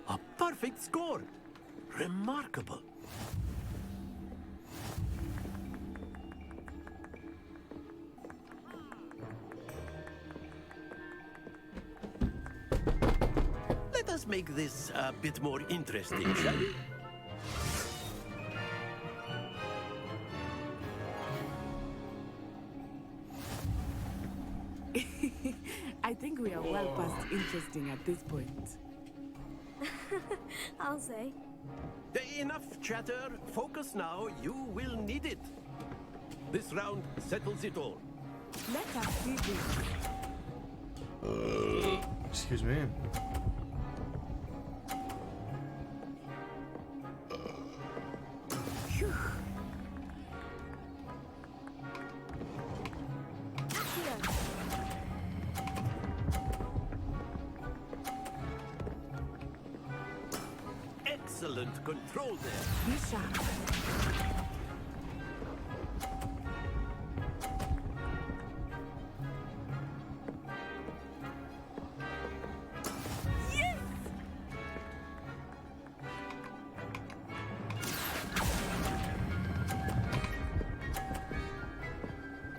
A perfect score. Remarkable. Let us make this a bit more interesting, shall we? I think we are well past interesting at this point. I'll say. Enough chatter. Focus now. You will need it. This round settles it all. Let us see this. Excuse me. Phew. Excellent control there. Be sharp.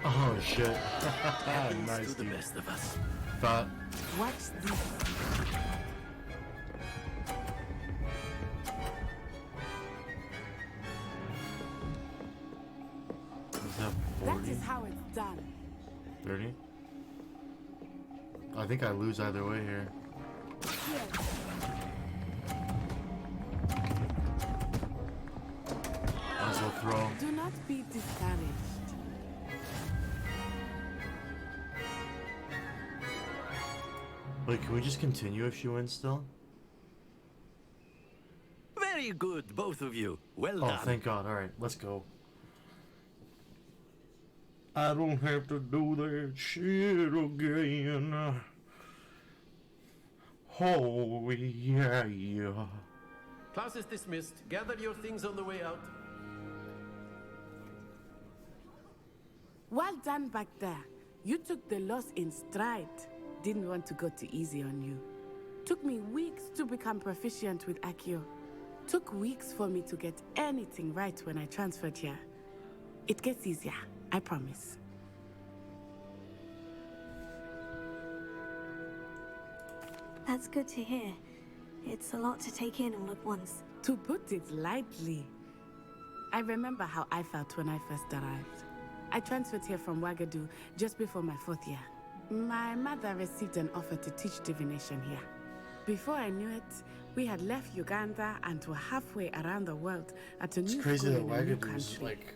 Oh shit. Happens Nice, to the dude. best of us. Thought. Watch this. Is that That 40? is how it's done. 30? I think I lose either way here. Might as well throw. Do not be discouraged. Wait, can we just continue if she wins still? Very good, both of you. Well Oh, done. thank God. Alright, let's go. I don't have to do that shit again. Oh, yeah, yeah. Class is dismissed. Gather your things on the way out. Well done back there. You took the loss in stride. Didn't want to go too easy on you. Took me weeks to become proficient with Accio. Took weeks for me to get anything right when I transferred here. It gets easier, I promise. That's good to hear. It's a lot to take in all at once. To put it lightly, I remember how I felt when I first arrived. I transferred here from Wagadu just before my 4th year. My mother received an offer to teach divination here. Before I knew it, we had left Uganda and were halfway around the world at a new It's crazy school that in a new Wagadu is country. like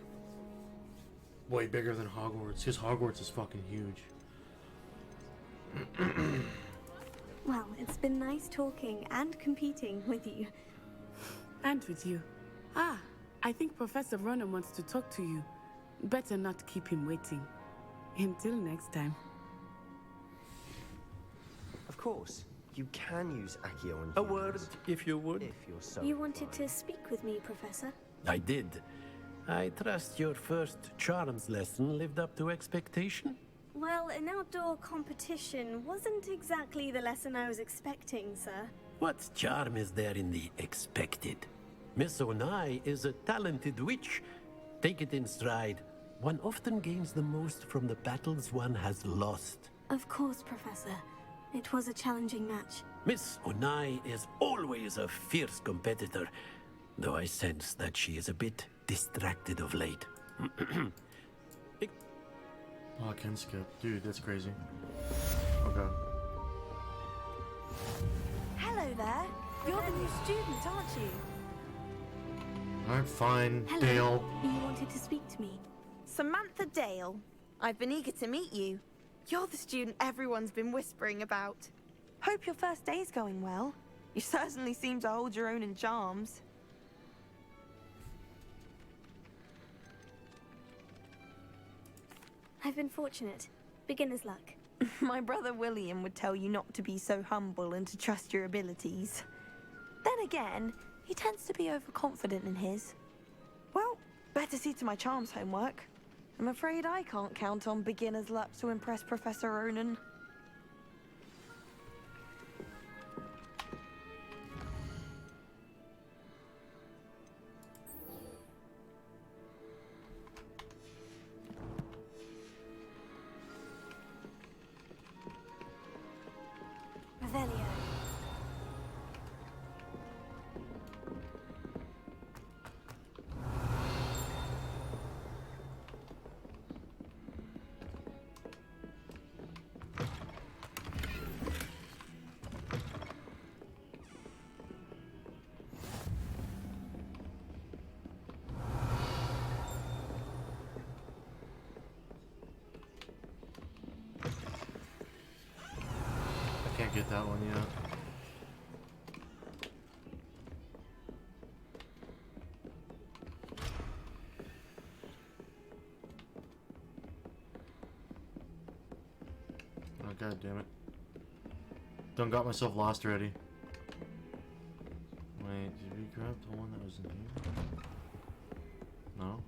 way bigger than Hogwarts. Because Hogwarts is fucking huge. Well, it's been nice talking and competing with you. And with you. Ah, I think Professor Ronan wants to talk to you. Better not keep him waiting. Until next time. Of course, you can use Accio on A word, if you would. If you're so You wanted to speak with me, Professor? I did. I trust your first charms lesson lived up to expectation? Well, an outdoor competition wasn't exactly the lesson I was expecting, sir. What charm is there in the expected? Miss Onai is a talented witch. Take it in stride. One often gains the most from the battles one has lost. Of course, Professor. It was a challenging match. Miss Onai is always a fierce competitor, though I sense that she is a bit distracted of late. Oh, I can skip. Dude, that's crazy. Okay. Hello there. You're the new student, aren't you? Alright, fine. Hello. Dale. You wanted to speak to me. Samantha Dale. I've been eager to meet you. You're the student everyone's been whispering about. Hope your first day's going well. You certainly seem to hold your own in charms. I've been fortunate. Beginner's luck. My brother William would tell you not to be so humble and to trust your abilities. Then again, he tends to be overconfident in his. Well, better see to my charms homework. I'm afraid I can't count on beginner's luck to impress Professor Ronan. Revelio. I can't get that one yet. Oh, god damn it. Done got myself lost already. Wait, did we grab the one that was in here? No?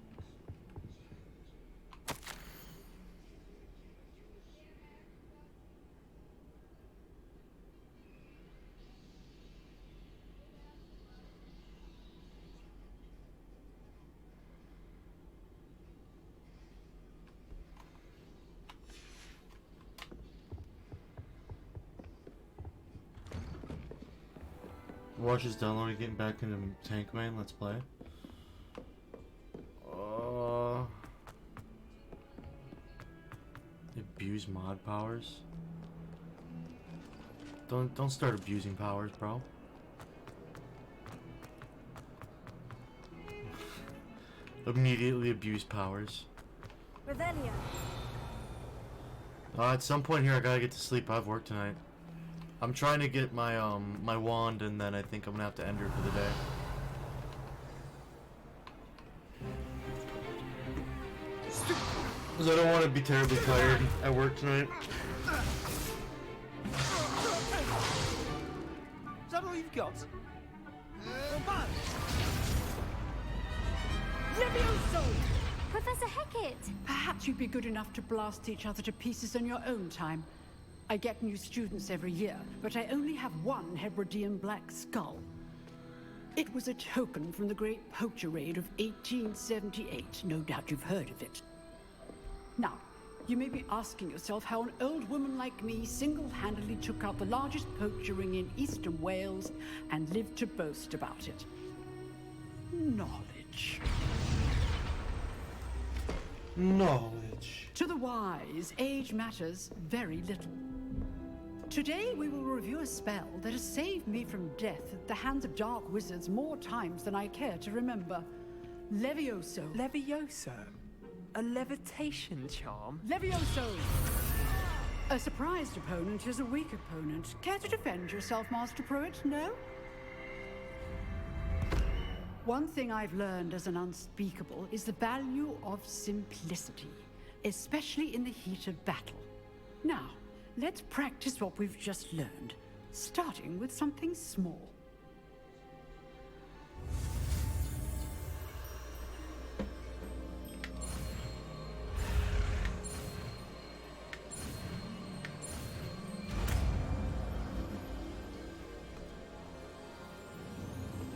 Watch this downloading, getting back into Tank Main, let's play. Abuse mod powers. Don't start abusing powers, bro. Immediately abuse powers. Revelio. At some point here I gotta get to sleep. I have work tonight. I'm trying to get my my wand, and then I think I'm gonna have to end her for the day. Because I don't want to be terribly tired at work tonight. Is that all you've got? Levioso! Professor Hecat! Perhaps you'd be good enough to blast each other to pieces in your own time. I get new students every year, but I only have one Hebridean black skull. It was a token from the Great Poacher Raid of 1878. No doubt you've heard of it. Now, you may be asking yourself how an old woman like me single-handedly took out the largest poacher ring in eastern Wales and lived to boast about it. Knowledge. Knowledge. To the wise, age matters very little. Today we will review a spell that has saved me from death at the hands of dark wizards more times than I care to remember. Levioso. Levioso? A levitation charm? Levioso! A surprised opponent is a weak opponent. Care to defend yourself, Master Pruitt? No? One thing I've learned as an unspeakable is the value of simplicity, especially in the heat of battle. Now, let's practice what we've just learned, starting with something small.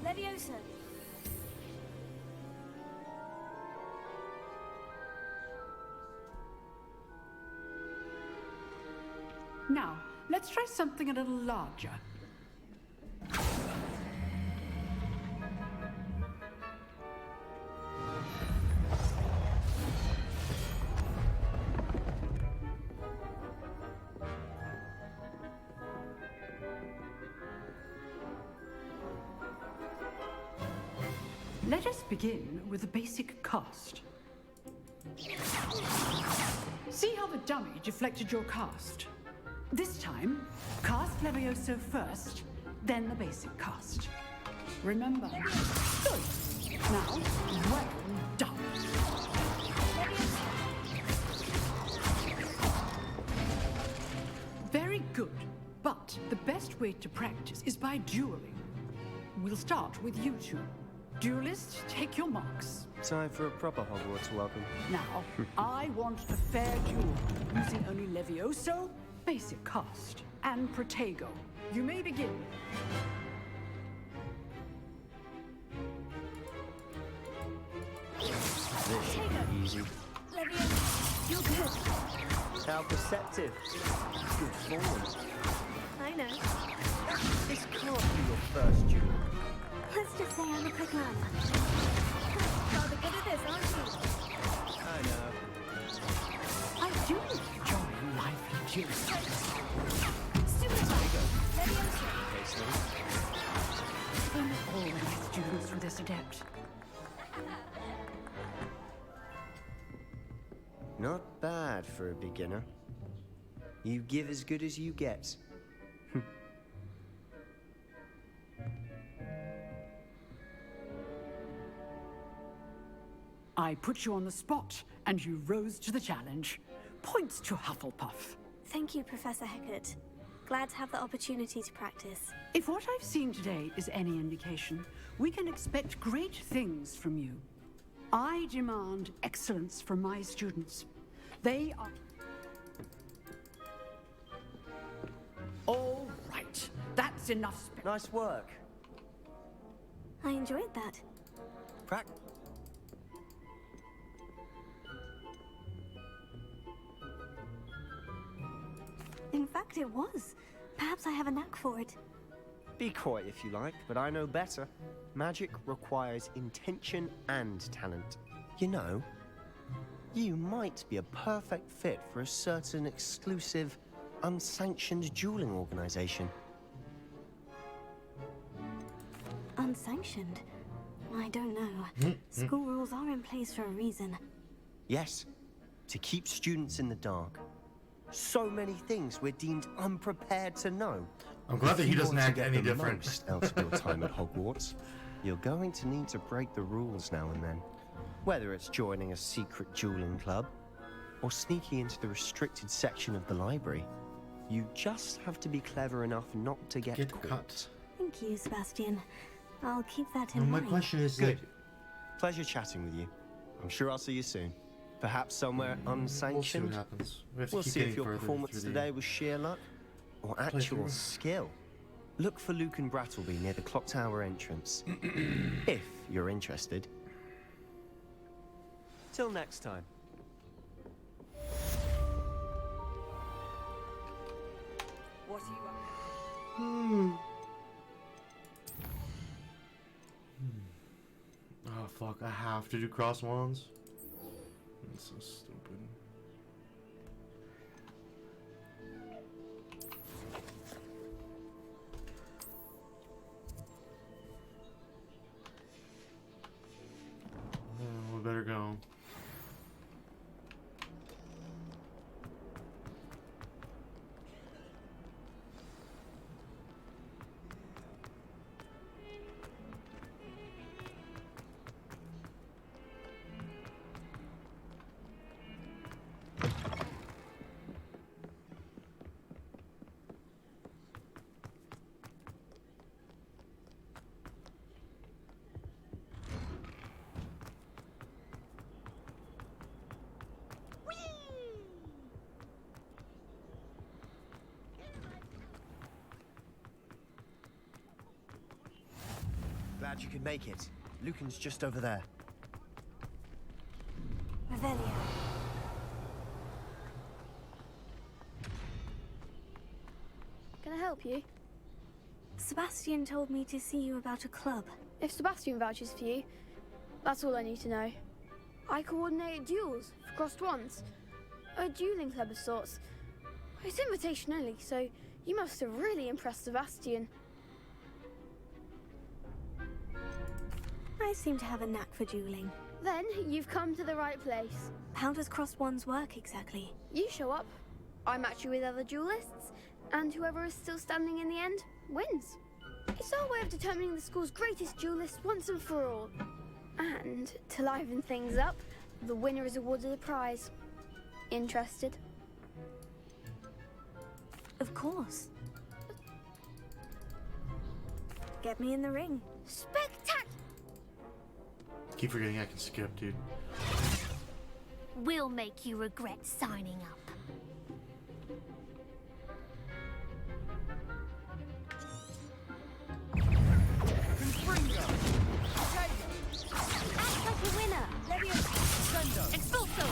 Leviosa. Now, let's try something a little larger. Let us begin with the basic cast. See how the dummy deflected your cast? This time, cast Levioso first, then the basic cast. Remember. Good. Now, well done. Very good. But the best way to practice is by dueling. We'll start with you two. Duelists, take your marks. Time for a proper Hogwarts welcome. Now, I want a fair duel, using only Levioso, basic cast, and Protego. You may begin. This should be easy. Leviosa, you're good. How perceptive. Good form. I know. This can't be your first duel. Let's just say I'm a quick learner. Rather good at this, aren't you? I know. I do enjoy lively duels. I'm always students with this adept. Not bad for a beginner. You give as good as you get. I put you on the spot, and you rose to the challenge. Points to Hufflepuff. Thank you, Professor Hecat. Glad to have the opportunity to practice. If what I've seen today is any indication, we can expect great things from you. I demand excellence from my students. They are... All right, that's enough. Nice work. I enjoyed that. In fact, it was. Perhaps I have a knack for it. Be quiet if you like, but I know better. Magic requires intention and talent. You know, you might be a perfect fit for a certain exclusive, unsanctioned dueling organization. Unsanctioned? I don't know. School rules are in place for a reason. Yes, to keep students in the dark. So many things we're deemed unprepared to know. I'm glad that he doesn't act any different. Most out of your time at Hogwarts, you're going to need to break the rules now and then. Whether it's joining a secret dueling club, or sneaking into the restricted section of the library, you just have to be clever enough not to get caught. Thank you, Sebastian. I'll keep that in My mind. question is good. Pleasure chatting with you. I'm sure I'll see you soon. Perhaps somewhere unsanctioned. We'll see what happens. We have to We'll keep see if getting your further performance through the today was sheer luck or actual playthrough. skill. Look for Luke and Brattleby near the clock tower entrance. If you're interested. Till next time. What are you up Oh fuck, I have to do cross wands. That's so stupid. we better go. Glad you could make it. Lucan's just over there. Revelio. Can I help you? Sebastian told me to see you about a club. If Sebastian vouches for you, that's all I need to know. I coordinate duels for crossed wands. A dueling club of sorts. It's invitation only, so you must have really impressed Sebastian. I seem to have a knack for dueling. Then you've come to the right place. How does crossed wands work exactly? You show up, I match you with other duelists, and whoever is still standing in the end wins. It's our way of determining the school's greatest duelist once and for all. And to liven things up, the winner is awarded a prize. Interested? Of course. Get me in the ring. Spectacular! Keep forgetting I can skip, dude. We'll make you regret signing up. Act like a winner! Expulso!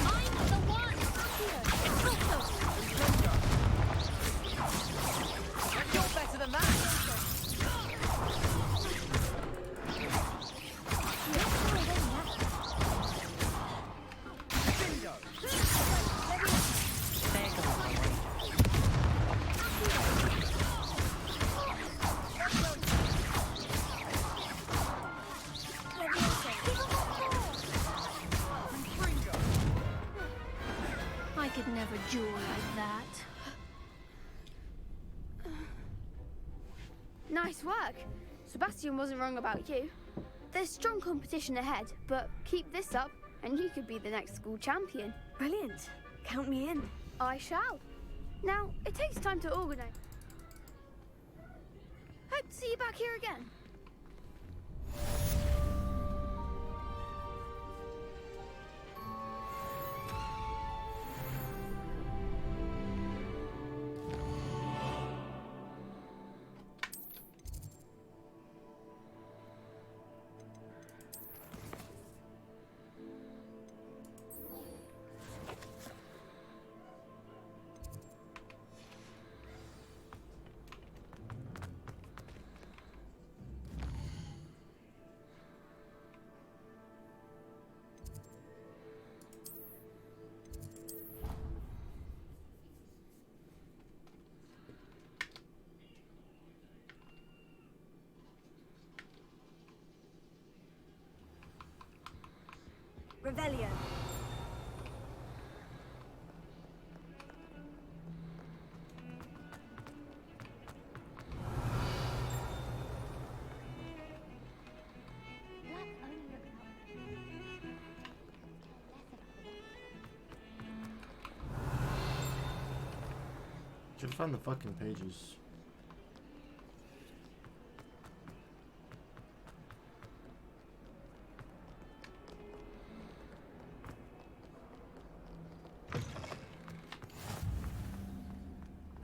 I'm the one! Expulso! You're better than that! I could never duel like that. Nice work. Sebastian wasn't wrong about you. There's strong competition ahead, but keep this up and you could be the next school champion. Brilliant. Count me in. I shall. Now, it takes time to organize. Hope to see you back here again. Revelio. Should find the fucking pages.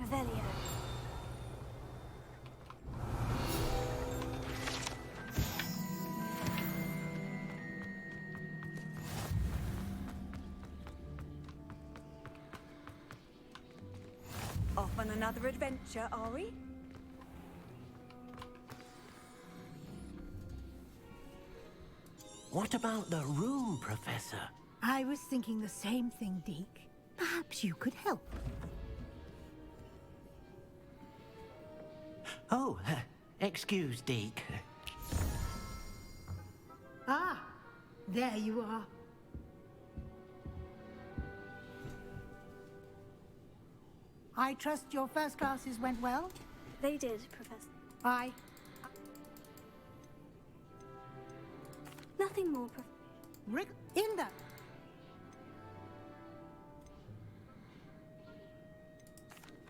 Revelio. Off on another adventure, are we? What about the room, Professor? I was thinking the same thing, Deke. Perhaps you could help. Oh, excuse, Deke. There you are. I trust your first classes went well? They did, Professor. Aye. Nothing more, Professor. Rick, in that.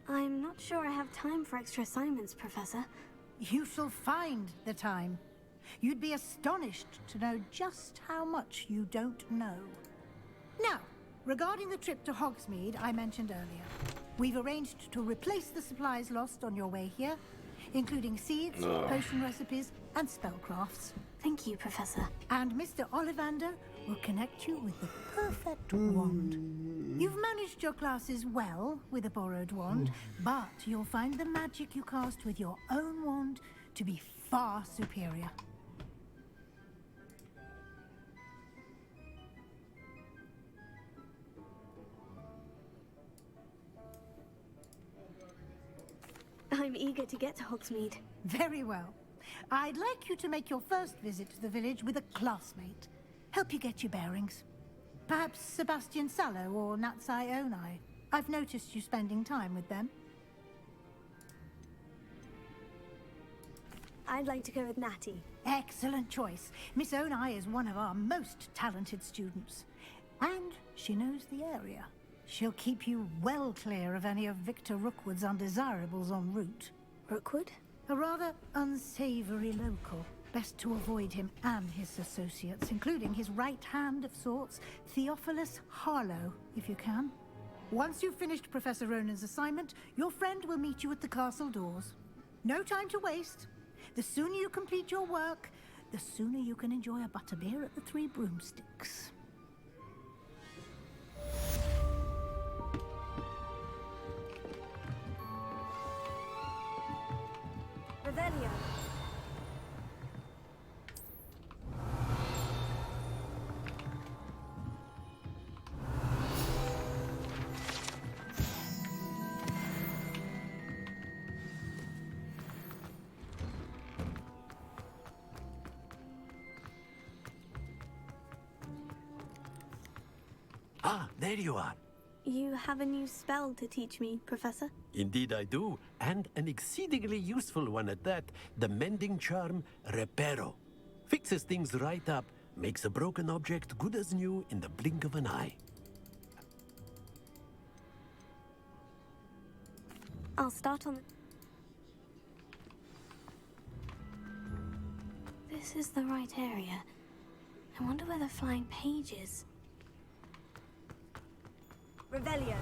I'm not sure I have time for extra assignments, Professor. You shall find the time. You'd be astonished to know just how much you don't know. Now, regarding the trip to Hogsmeade I mentioned earlier, we've arranged to replace the supplies lost on your way here, including seeds, potion recipes, and spellcrafts. Thank you, Professor. And Mr. Ollivander will connect you with the perfect wand. You've managed your classes well with a borrowed wand, but you'll find the magic you cast with your own wand to be far superior. I'm eager to get to Hogsmeade. Very well. I'd like you to make your first visit to the village with a classmate. Help you get your bearings. Perhaps Sebastian Sallow or Natsai Onai. I've noticed you spending time with them. I'd like to go with Natty. Excellent choice. Miss Onai is one of our most talented students. And she knows the area. She'll keep you well clear of any of Victor Rookwood's undesirables en route. Rookwood? A rather unsavory local. Best to avoid him and his associates, including his right hand of sorts, Theophilus Harlow, if you can. Once you've finished Professor Ronan's assignment, your friend will meet you at the castle doors. No time to waste. The sooner you complete your work, the sooner you can enjoy a butterbeer at the Three Broomsticks. Revelio. Ah, there you are. You have a new spell to teach me, Professor? Indeed I do, and an exceedingly useful one at that. The mending charm, Reparo. Fixes things right up, makes a broken object good as new in the blink of an eye. I'll start on... This is the right area. I wonder where the flying page is. Revelio.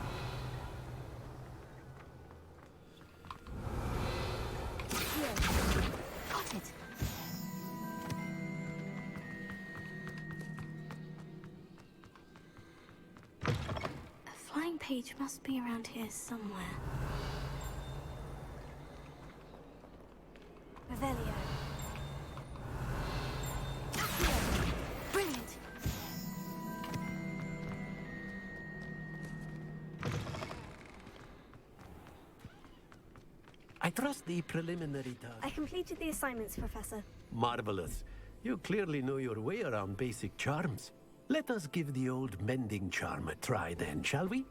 Here. Got it. A flying page must be around here somewhere. Revelio. Accio. Brilliant. I trust the preliminary task. I completed the assignments, Professor. Marvelous. You clearly know your way around basic charms. Let us give the old mending charm a try then, shall we?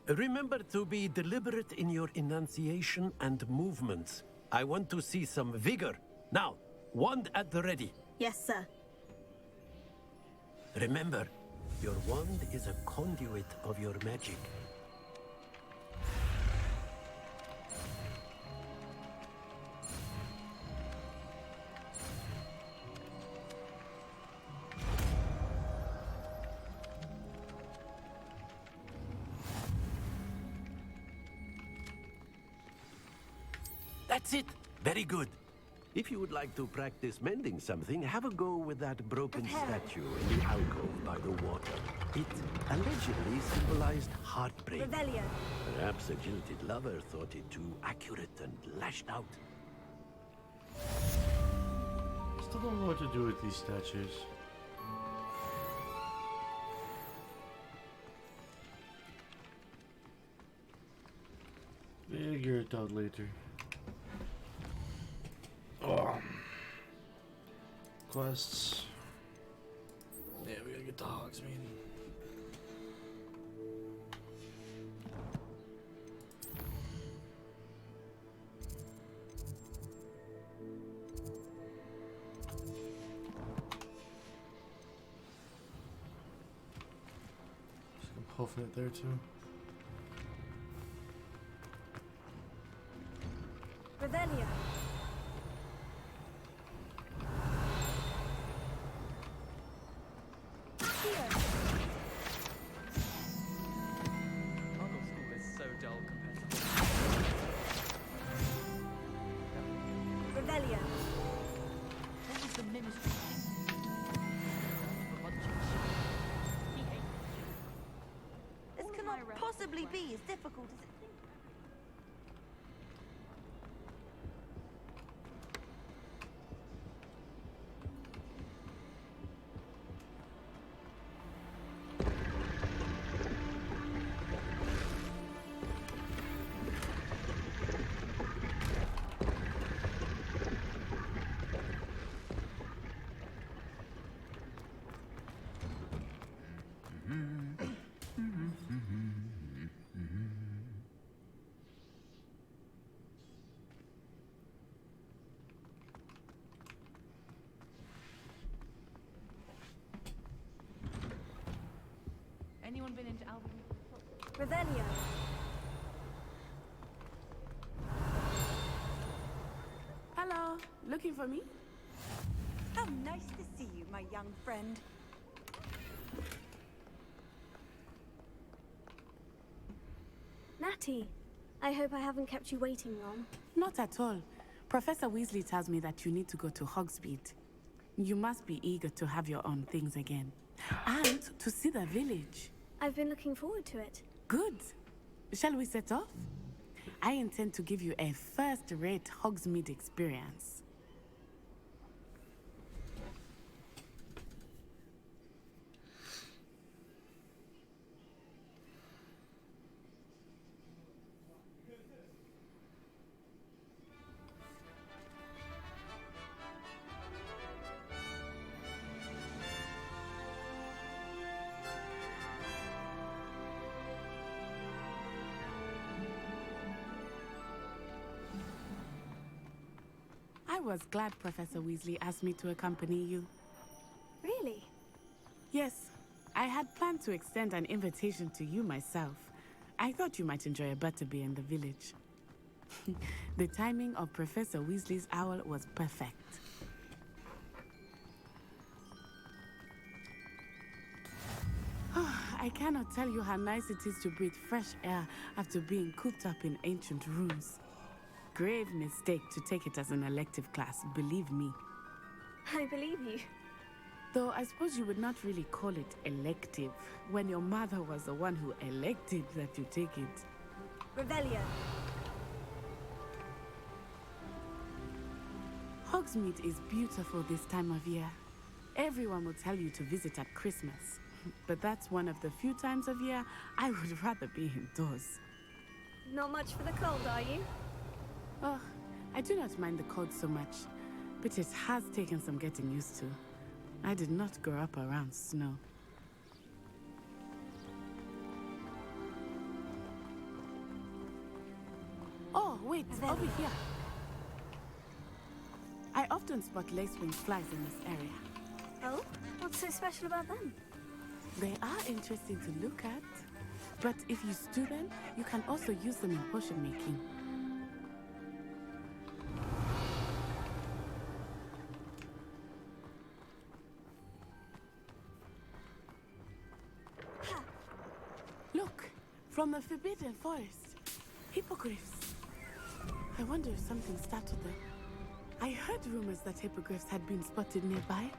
Remember to be deliberate in your enunciation and movements. I want to see some vigor. Now, wand at the ready. Yes, sir. Remember, your wand is a conduit of your magic. That's it! Very good. If you would like to practice mending something, have a go with that broken statue in the alcove by the water. It allegedly symbolized heartbreak. Revelio. Perhaps a jilted lover thought it too accurate and lashed out. Still don't know what to do with these statues. Figure it out later. Quests. Yeah, we gotta the hogs mean? Puffing it there too. Revelio. Muggle school is so dull compared to Revelio. what was the ministry? This cannot possibly be as difficult as it seems. Anyone been into Albion? Revelio. Hello, looking for me? How nice to see you, my young friend. Natty, I hope I haven't kept you waiting long. Not at all. Professor Weasley tells me that you need to go to Hogsmeade. You must be eager to have your own things again. And to see the village. I've been looking forward to it. Good. Shall we set off? I intend to give you a first-rate Hogsmeade experience. I was glad Professor Weasley asked me to accompany you. Really? Yes. I had planned to extend an invitation to you myself. I thought you might enjoy a butterbeer in the village. The timing of Professor Weasley's owl was perfect. I cannot tell you how nice it is to breathe fresh air after being cooped up in ancient rooms. Grave mistake to take it as an elective class, believe me. I believe you. Though I suppose you would not really call it elective when your mother was the one who elected that you take it. Revelio. Hogsmeade is beautiful this time of year. Everyone will tell you to visit at Christmas. But that's one of the few times of year I would rather be indoors. Not much for the cold, are you? Oh, I do not mind the cold so much, but it has taken some getting used to. I did not grow up around snow. Oh, wait, over here. I often spot lacewing flies in this area. Oh? What's so special about them? They are interesting to look at, but if you stew them, you can also use them in potion making. Look, from the Forbidden Forest. Hippogriffs. I wonder if something startled them. I heard rumors that hippogriffs had been spotted nearby.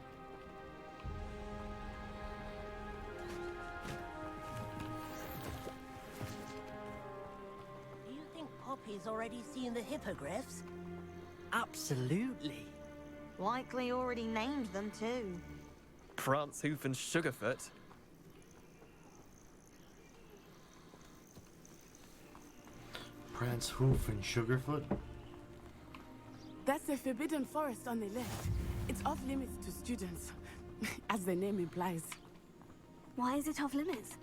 Do you think Poppy's already seen the hippogriffs? Absolutely. Likely already named them too. Prance, Hoof, and Sugarfoot. Prance, Hoof, and Sugarfoot? That's the Forbidden Forest on the left. It's off limits to students, as the name implies. Why is it off limits?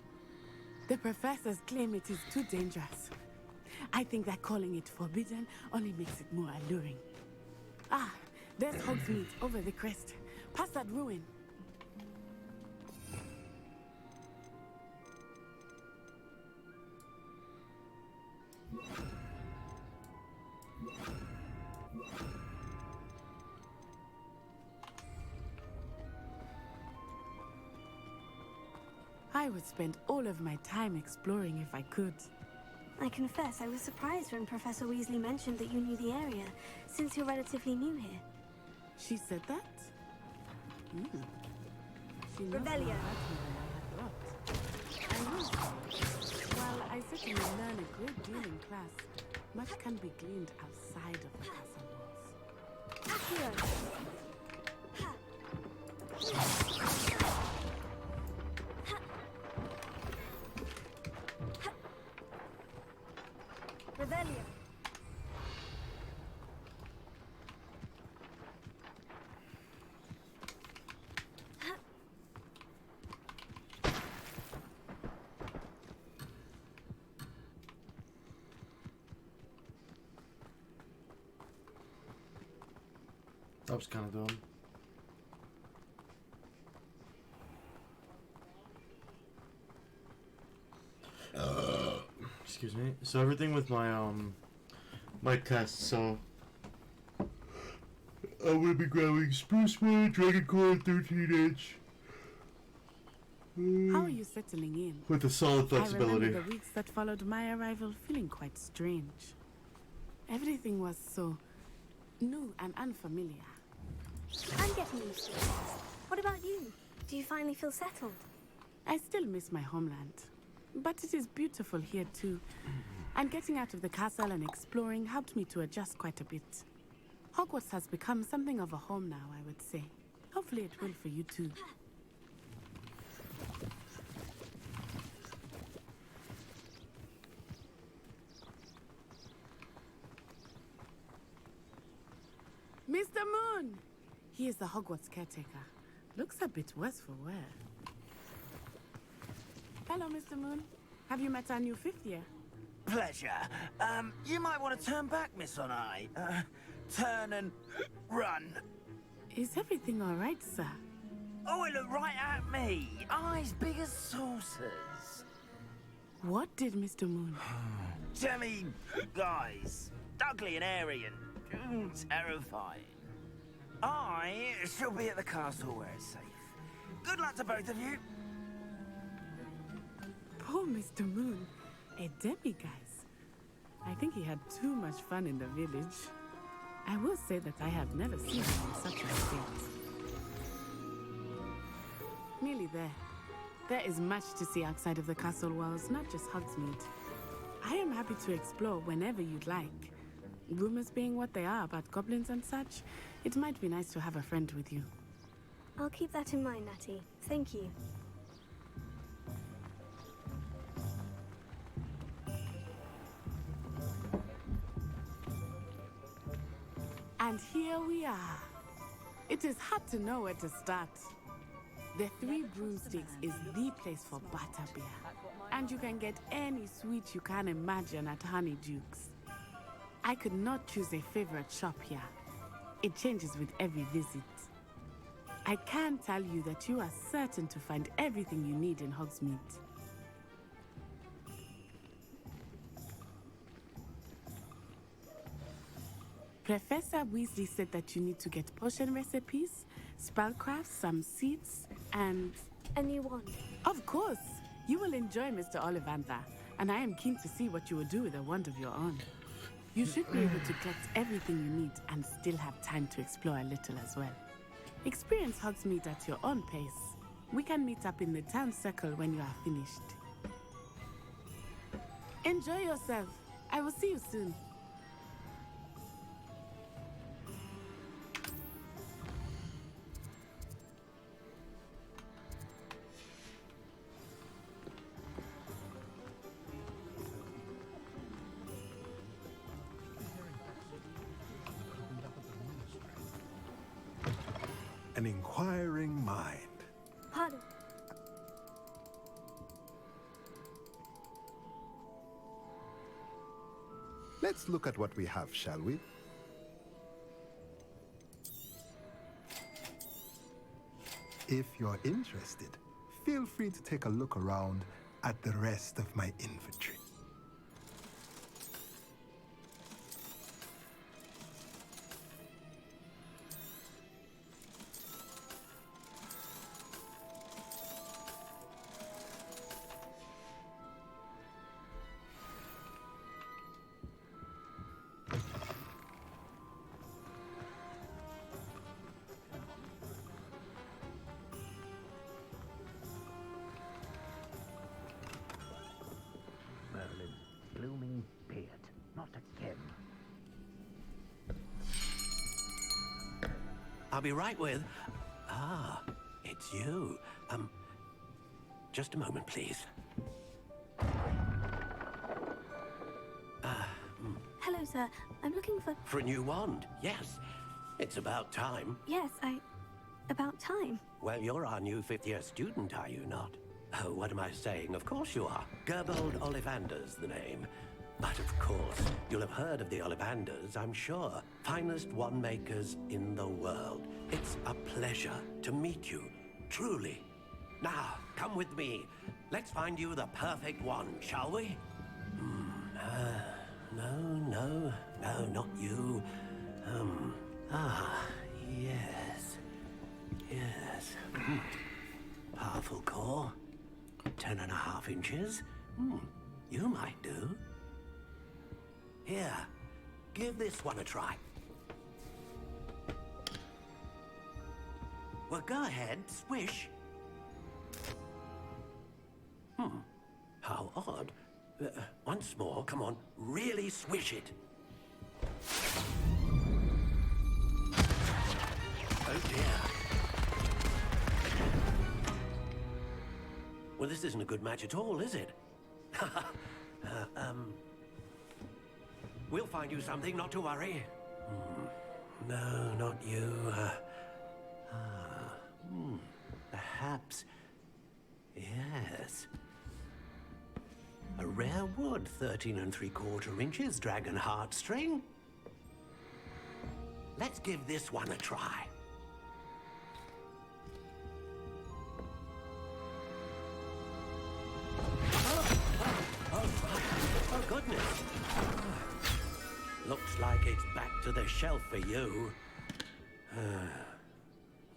The professors claim it is too dangerous. I think that calling it forbidden only makes it more alluring. Ah, there's Hogsmeade over the crest. Past that ruin. I would spend all of my time exploring if I could. I confess I was surprised when Professor Weasley mentioned that you knew the area, since you're relatively new here. She said that? She knows Revelio. more about me than I had thought. I will say, while I certainly learn a great deal in class, much can be gleaned outside of the castle walls. Revelio. That was kind of dumb. Excuse me. So everything with my tests, so I will be grabbing Spruce Wood, Dragon Core, 13-inch. How are you settling in? With a solid flexibility. I remember the weeks that followed my arrival feeling quite strange. Everything was so new and unfamiliar. I'm getting used to it. What about you? Do you finally feel settled? I still miss my homeland, but it is beautiful here too. And getting out of the castle and exploring helped me to adjust quite a bit. Hogwarts has become something of a home now, I would say. Hopefully it will for you too. Mr. Moon! He is the Hogwarts caretaker. Looks a bit worse for wear. Hello, Mr. Moon. Have you met our new 5th year? Pleasure. You might want to turn back, Miss Onai. Turn and run. Is everything all right, sir? Oh, it looked right at me. Eyes big as saucers. What did Mr. Moon? Jemmy guys. Ugly and airy and terrifying. I shall be at the castle where it's safe. Good luck to both of you. Poor Mr. Moon. A demiguise. I think he had too much fun in the village. I will say that I have never seen him in such a state. Nearly there. There is much to see outside of the castle walls, not just Hogsmeade. I am happy to explore whenever you'd like. Rumors being what they are about goblins and such, it might be nice to have a friend with you. I'll keep that in mind, Natty. Thank you. And here we are. It is hard to know where to start. The Three Broomsticks is the place for butterbeer. And you can get any sweet you can imagine at Honeyduke's. I could not choose a favorite shop here. It changes with every visit. I can tell you that you are certain to find everything you need in Hogsmeade. Professor Weasley said that you need to get potion recipes, spellcrafts, some seeds, and... a new wand. Of course! You will enjoy Mr. Ollivander, and I am keen to see what you will do with a wand of your own. You should be able to collect everything you need and still have time to explore a little as well. Experience Hogsmeade at your own pace. We can meet up in the town circle when you are finished. Enjoy yourself. I will see you soon. An inquiring mind. Pardon. Let's look at what we have, shall we? If you're interested, feel free to take a look around at the rest of my inventory. Merlin's blooming beard. Not again. I'll be right with... Ah, it's you. Just a moment, please. Hello, sir. I'm looking for... For a new wand, yes. It's about time. Yes, about time. Well, you're our new fifth-year student, are you not? Oh, what am I saying? Of course you are. Gerbold Ollivander's the name. But of course, you'll have heard of the Ollivanders, I'm sure. Finest wand makers in the world. It's a pleasure to meet you, truly. Now, come with me. Let's find you the perfect wand, shall we? No, not you. Yes. Powerful core. 10.5 inches. You might do. Here, give this one a try. Well, go ahead, swish. How odd. Once more, come on, really swish it. Oh dear. Well, this isn't a good match at all, is it? We'll find you something, not to worry. No, not you. Perhaps. Yes. A rare wood, 13 3/4 inches, dragon heartstring. Let's give this one a try. Oh, goodness. Looks like it's back to the shelf for you.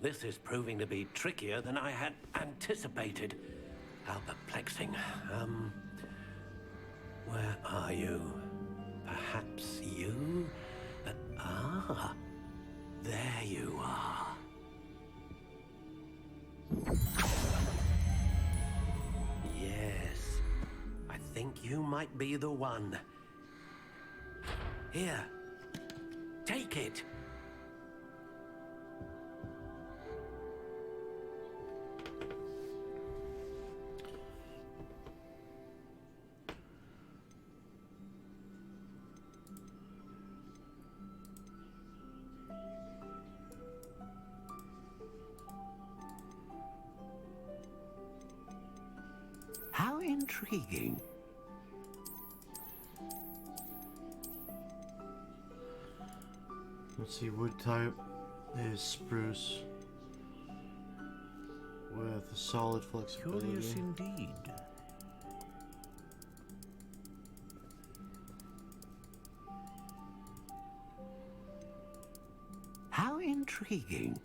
This is proving to be trickier than I had anticipated. How perplexing. Where are you? Perhaps you? There you are. Yes, I think you might be the one. Here, take it. How intriguing. Let's see, wood type is spruce with a solid flexibility. Curious indeed. How intriguing.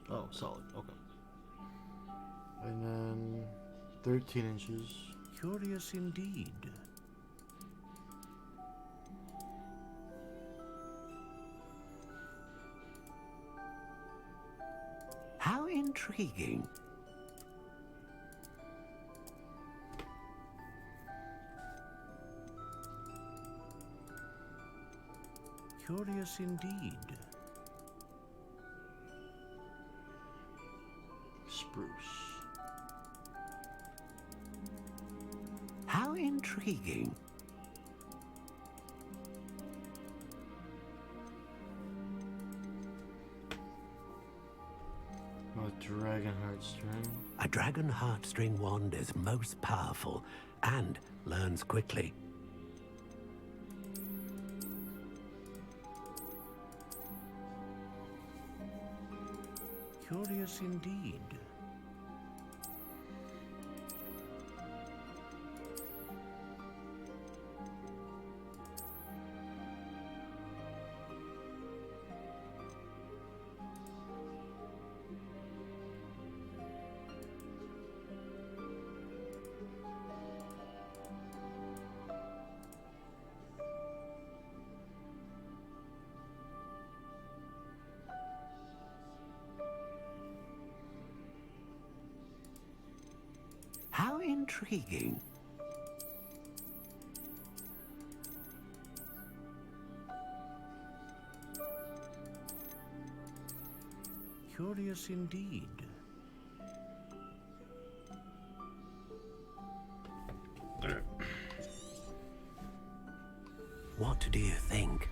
Oh, solid, okay. And then 13 inches. Curious indeed. How intriguing. Curious indeed. Spruce. How intriguing. Dragon heartstring. A dragon heartstring wand is most powerful and learns quickly. Curious indeed. How intriguing. Curious indeed. What do you think?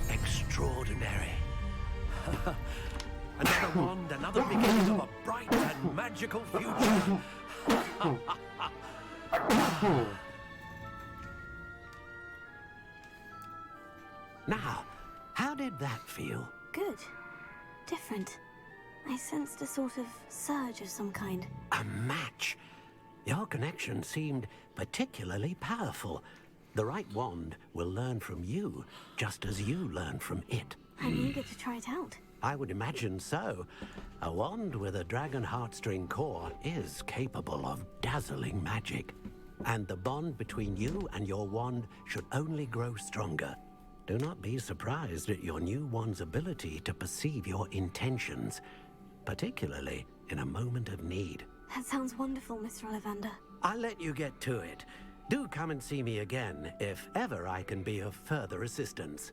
Extraordinary. Another wand, another beginning of a bright and magical future. Now, how did that feel? Good. Different. I sensed a sort of surge of some kind. A match. Your connection seemed particularly powerful. The right wand will learn from you, just as you learn from it. I'm eager to try it out. I would imagine so. A wand with a dragon heartstring core is capable of dazzling magic. And the bond between you and your wand should only grow stronger. Do not be surprised at your new wand's ability to perceive your intentions, particularly in a moment of need. That sounds wonderful, Mr. Ollivander. I'll let you get to it. Do come and see me again if ever I can be of further assistance.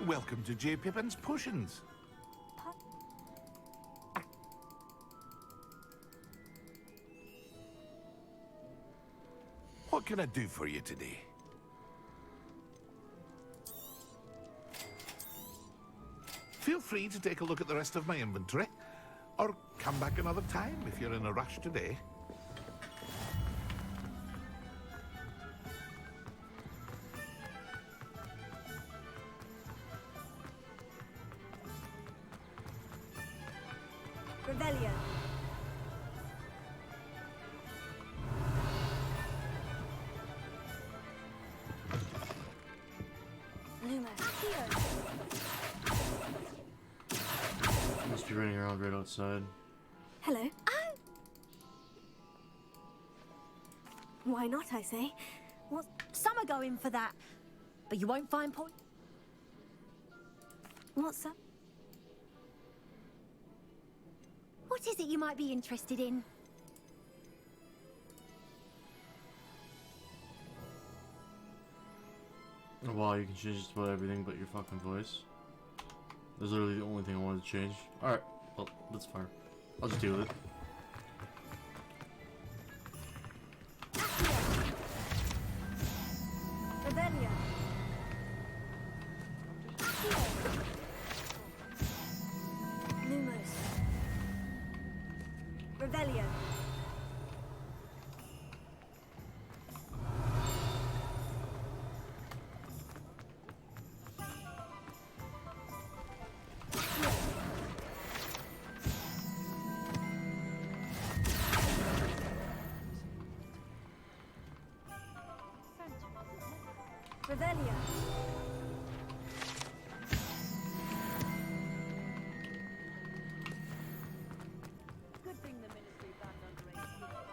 Welcome to J. Pippin's Potions. What can I do for you today? Feel free to take a look at the rest of my inventory, or come back another time if you're in a rush today. Revelio. Must be running around right outside. Hello. Why not, I say? What? Some are going for that, but you won't find point. What's up? What is it you might be interested in? Wow, you can change just about everything but your fucking voice. That's literally the only thing I wanted to change. Alright, well, that's fine. I'll just deal with it. Revelio. Lumos. Revelio. Revelio. Good thing the ministry banned underage kids.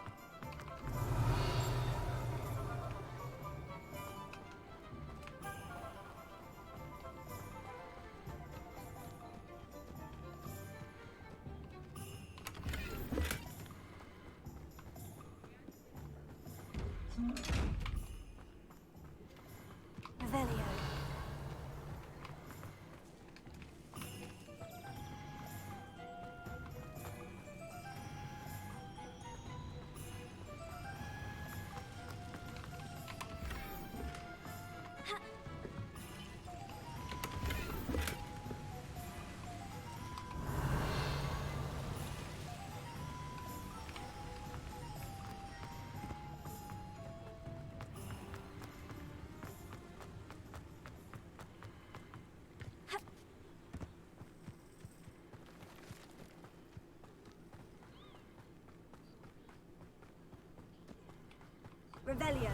Revelio.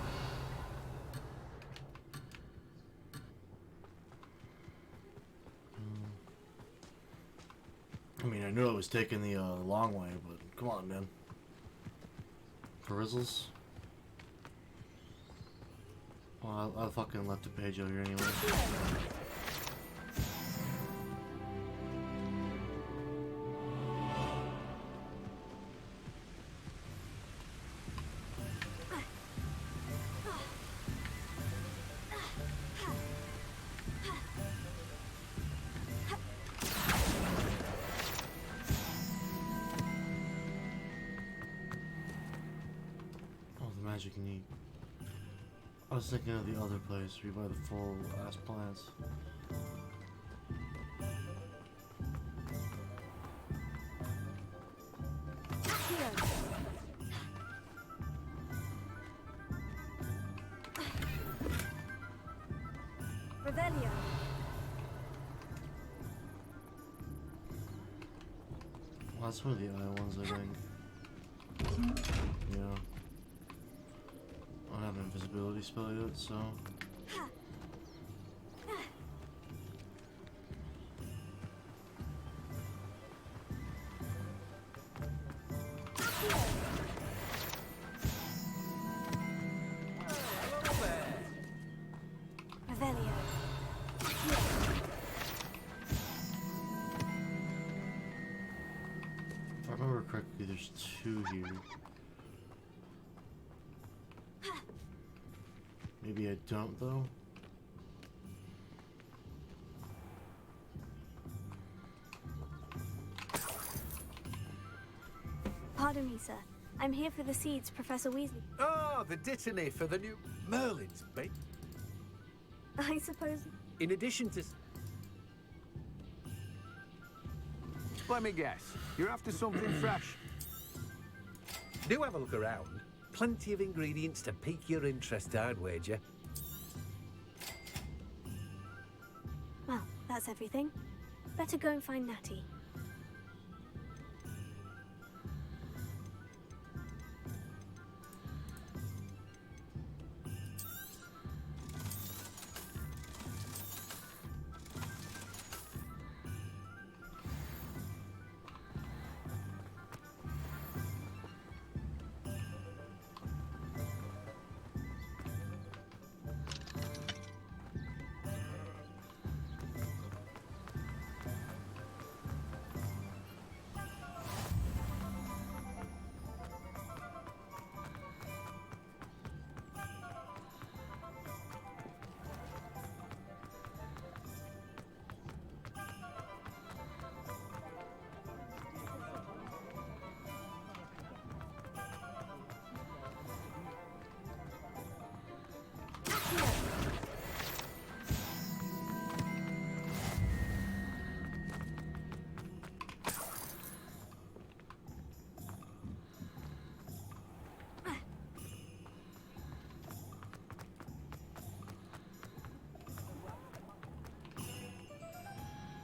I mean, I knew I was taking the long way, but come on, man. Perizzles? Well, I fucking left a page over here anyway. Magic neat. I was thinking of the other place where you buy the full ass plants. Revelio. Well, that's one of the eye ones, I think. Yeah. I don't have an invisibility spell yet, so... Revelio. If I remember correctly, there's two here. Maybe I don't, though. Pardon me, sir. I'm here for the seeds Professor Weasley. Oh, the dittany for the new Merlin's bait. I suppose... In addition to... Let me guess. You're after something fresh. Do have a look around. Plenty of ingredients to pique your interest, I'd wager. Well, that's everything. Better go and find Natty.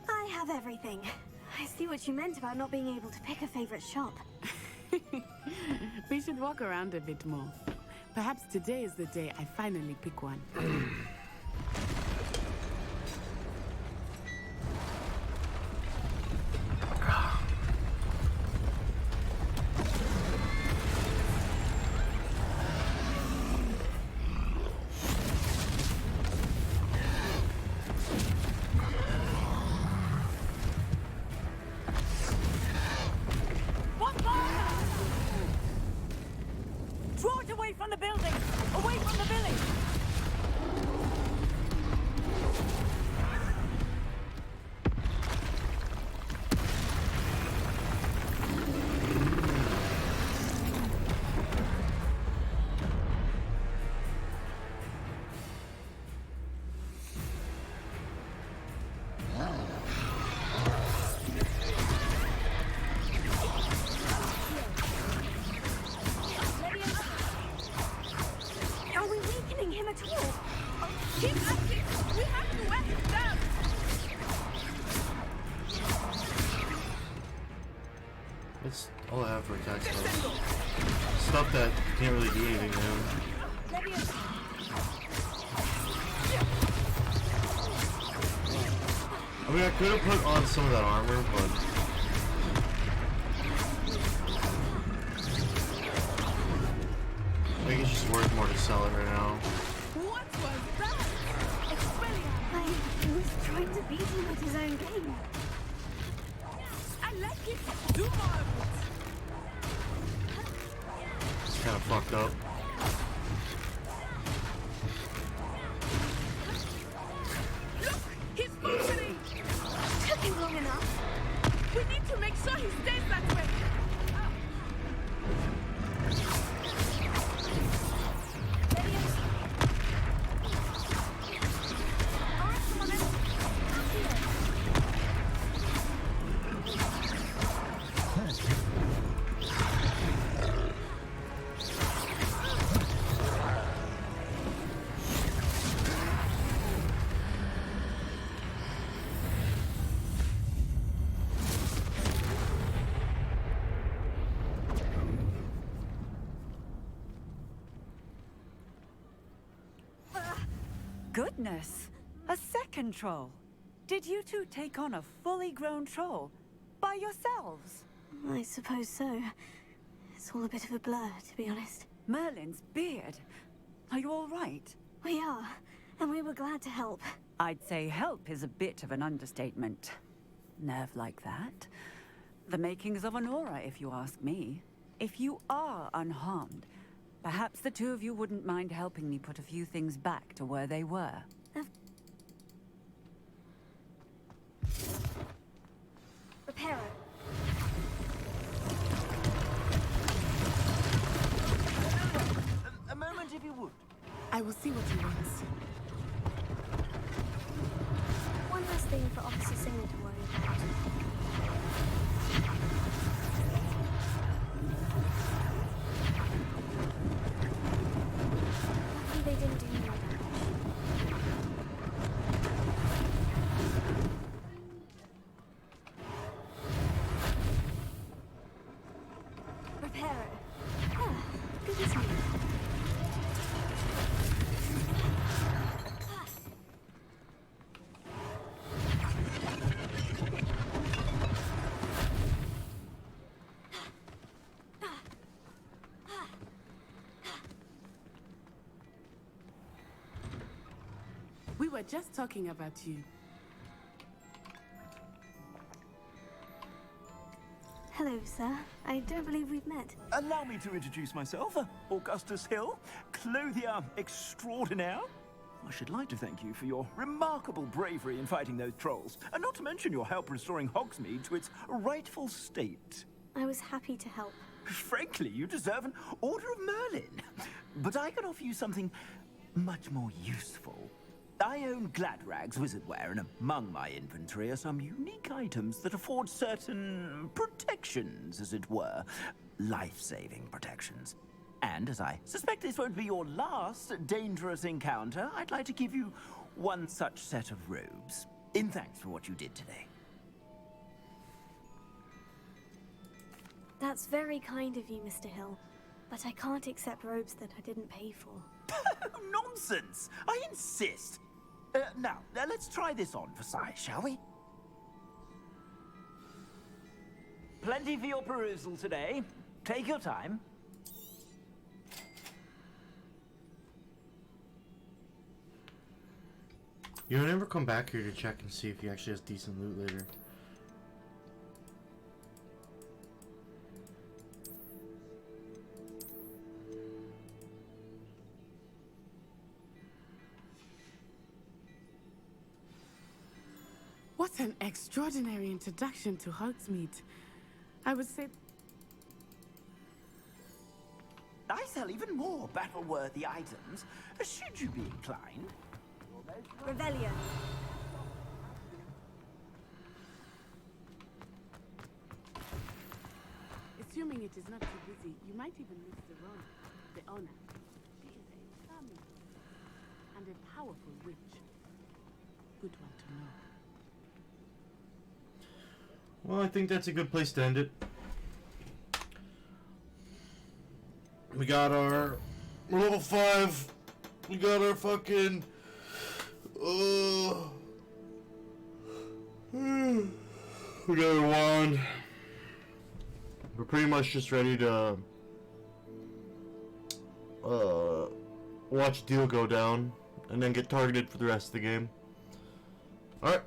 I have everything. I see what you meant about not being able to pick a favorite shop. We should walk around a bit more. Perhaps today is the day I finally pick one. Draw it away from the building! Away from the village! Are we weakening him at all? Keep at it! We have to wear him down! That's all I have for attack spells. Stuff that can't really do anything to him. I mean, I could have put on some of that armor, but I think it's just worth more to sell it right now. What was that? It's brilliant. I was trying to beat him at his own game. I like it. Do more of it. It's kind of fucked up. Look, he's functioning. Took him long enough. We need to make sure he stays that way. Goodness! A second troll! Did you two take on a fully grown troll? By yourselves? I suppose so. It's all a bit of a blur, to be honest. Merlin's beard. Are you all right? We are, and we were glad to help. I'd say help is a bit of an understatement. Nerve like that. The makings of an aura, if you ask me. If you are unharmed, perhaps the two of you wouldn't mind helping me put a few things back to where they were. Repair it. A moment, if you would. I will see what he wants. One less thing for Officer Singer to worry about. Lucky they didn't do more damage. Repair it. Ah, good as new. We were just talking about you. Hello, sir. I don't believe we've met. Allow me to introduce myself, Augustus Hill, clothier extraordinaire. I should like to thank you for your remarkable bravery in fighting those trolls, and not to mention your help restoring Hogsmeade to its rightful state. I was happy to help. Frankly, you deserve an Order of Merlin. But I can offer you something much more useful. I own Gladrag's wizardware, and among my inventory are some unique items that afford certain protections, as it were. Life-saving protections. And as I suspect this won't be your last dangerous encounter, I'd like to give you one such set of robes, in thanks for what you did today. That's very kind of you, Mr. Hill. But I can't accept robes that I didn't pay for. Nonsense! I insist! Now, let's try this on for size, shall we? Plenty for your perusal today. Take your time. You know, never come back here to check and see if he actually has decent loot later. What an extraordinary introduction to Hogsmeade. I would say... I sell even more battle-worthy items, should you be inclined. Revelio. Assuming it is not too busy, you might even meet Serona, the owner. She is a charming and a powerful witch. Good one to know. Well, I think that's a good place to end it. We got our level 5 We got our fucking... we got our wand. We're pretty much just ready to... watch Deal go down. And then get targeted for the rest of the game. Alright.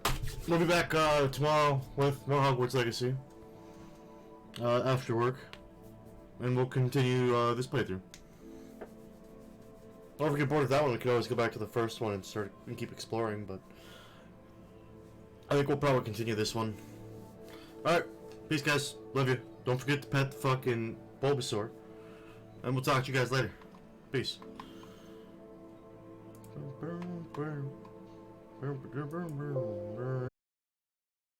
We'll be back tomorrow with more Hogwarts Legacy. After work. And we'll continue this playthrough. Or if we get bored of that one, we could always go back to the first one and start and keep exploring, but I think we'll probably continue this one. Alright, peace guys, love you. Don't forget to pet the fucking Bulbasaur. And we'll talk to you guys later. Peace.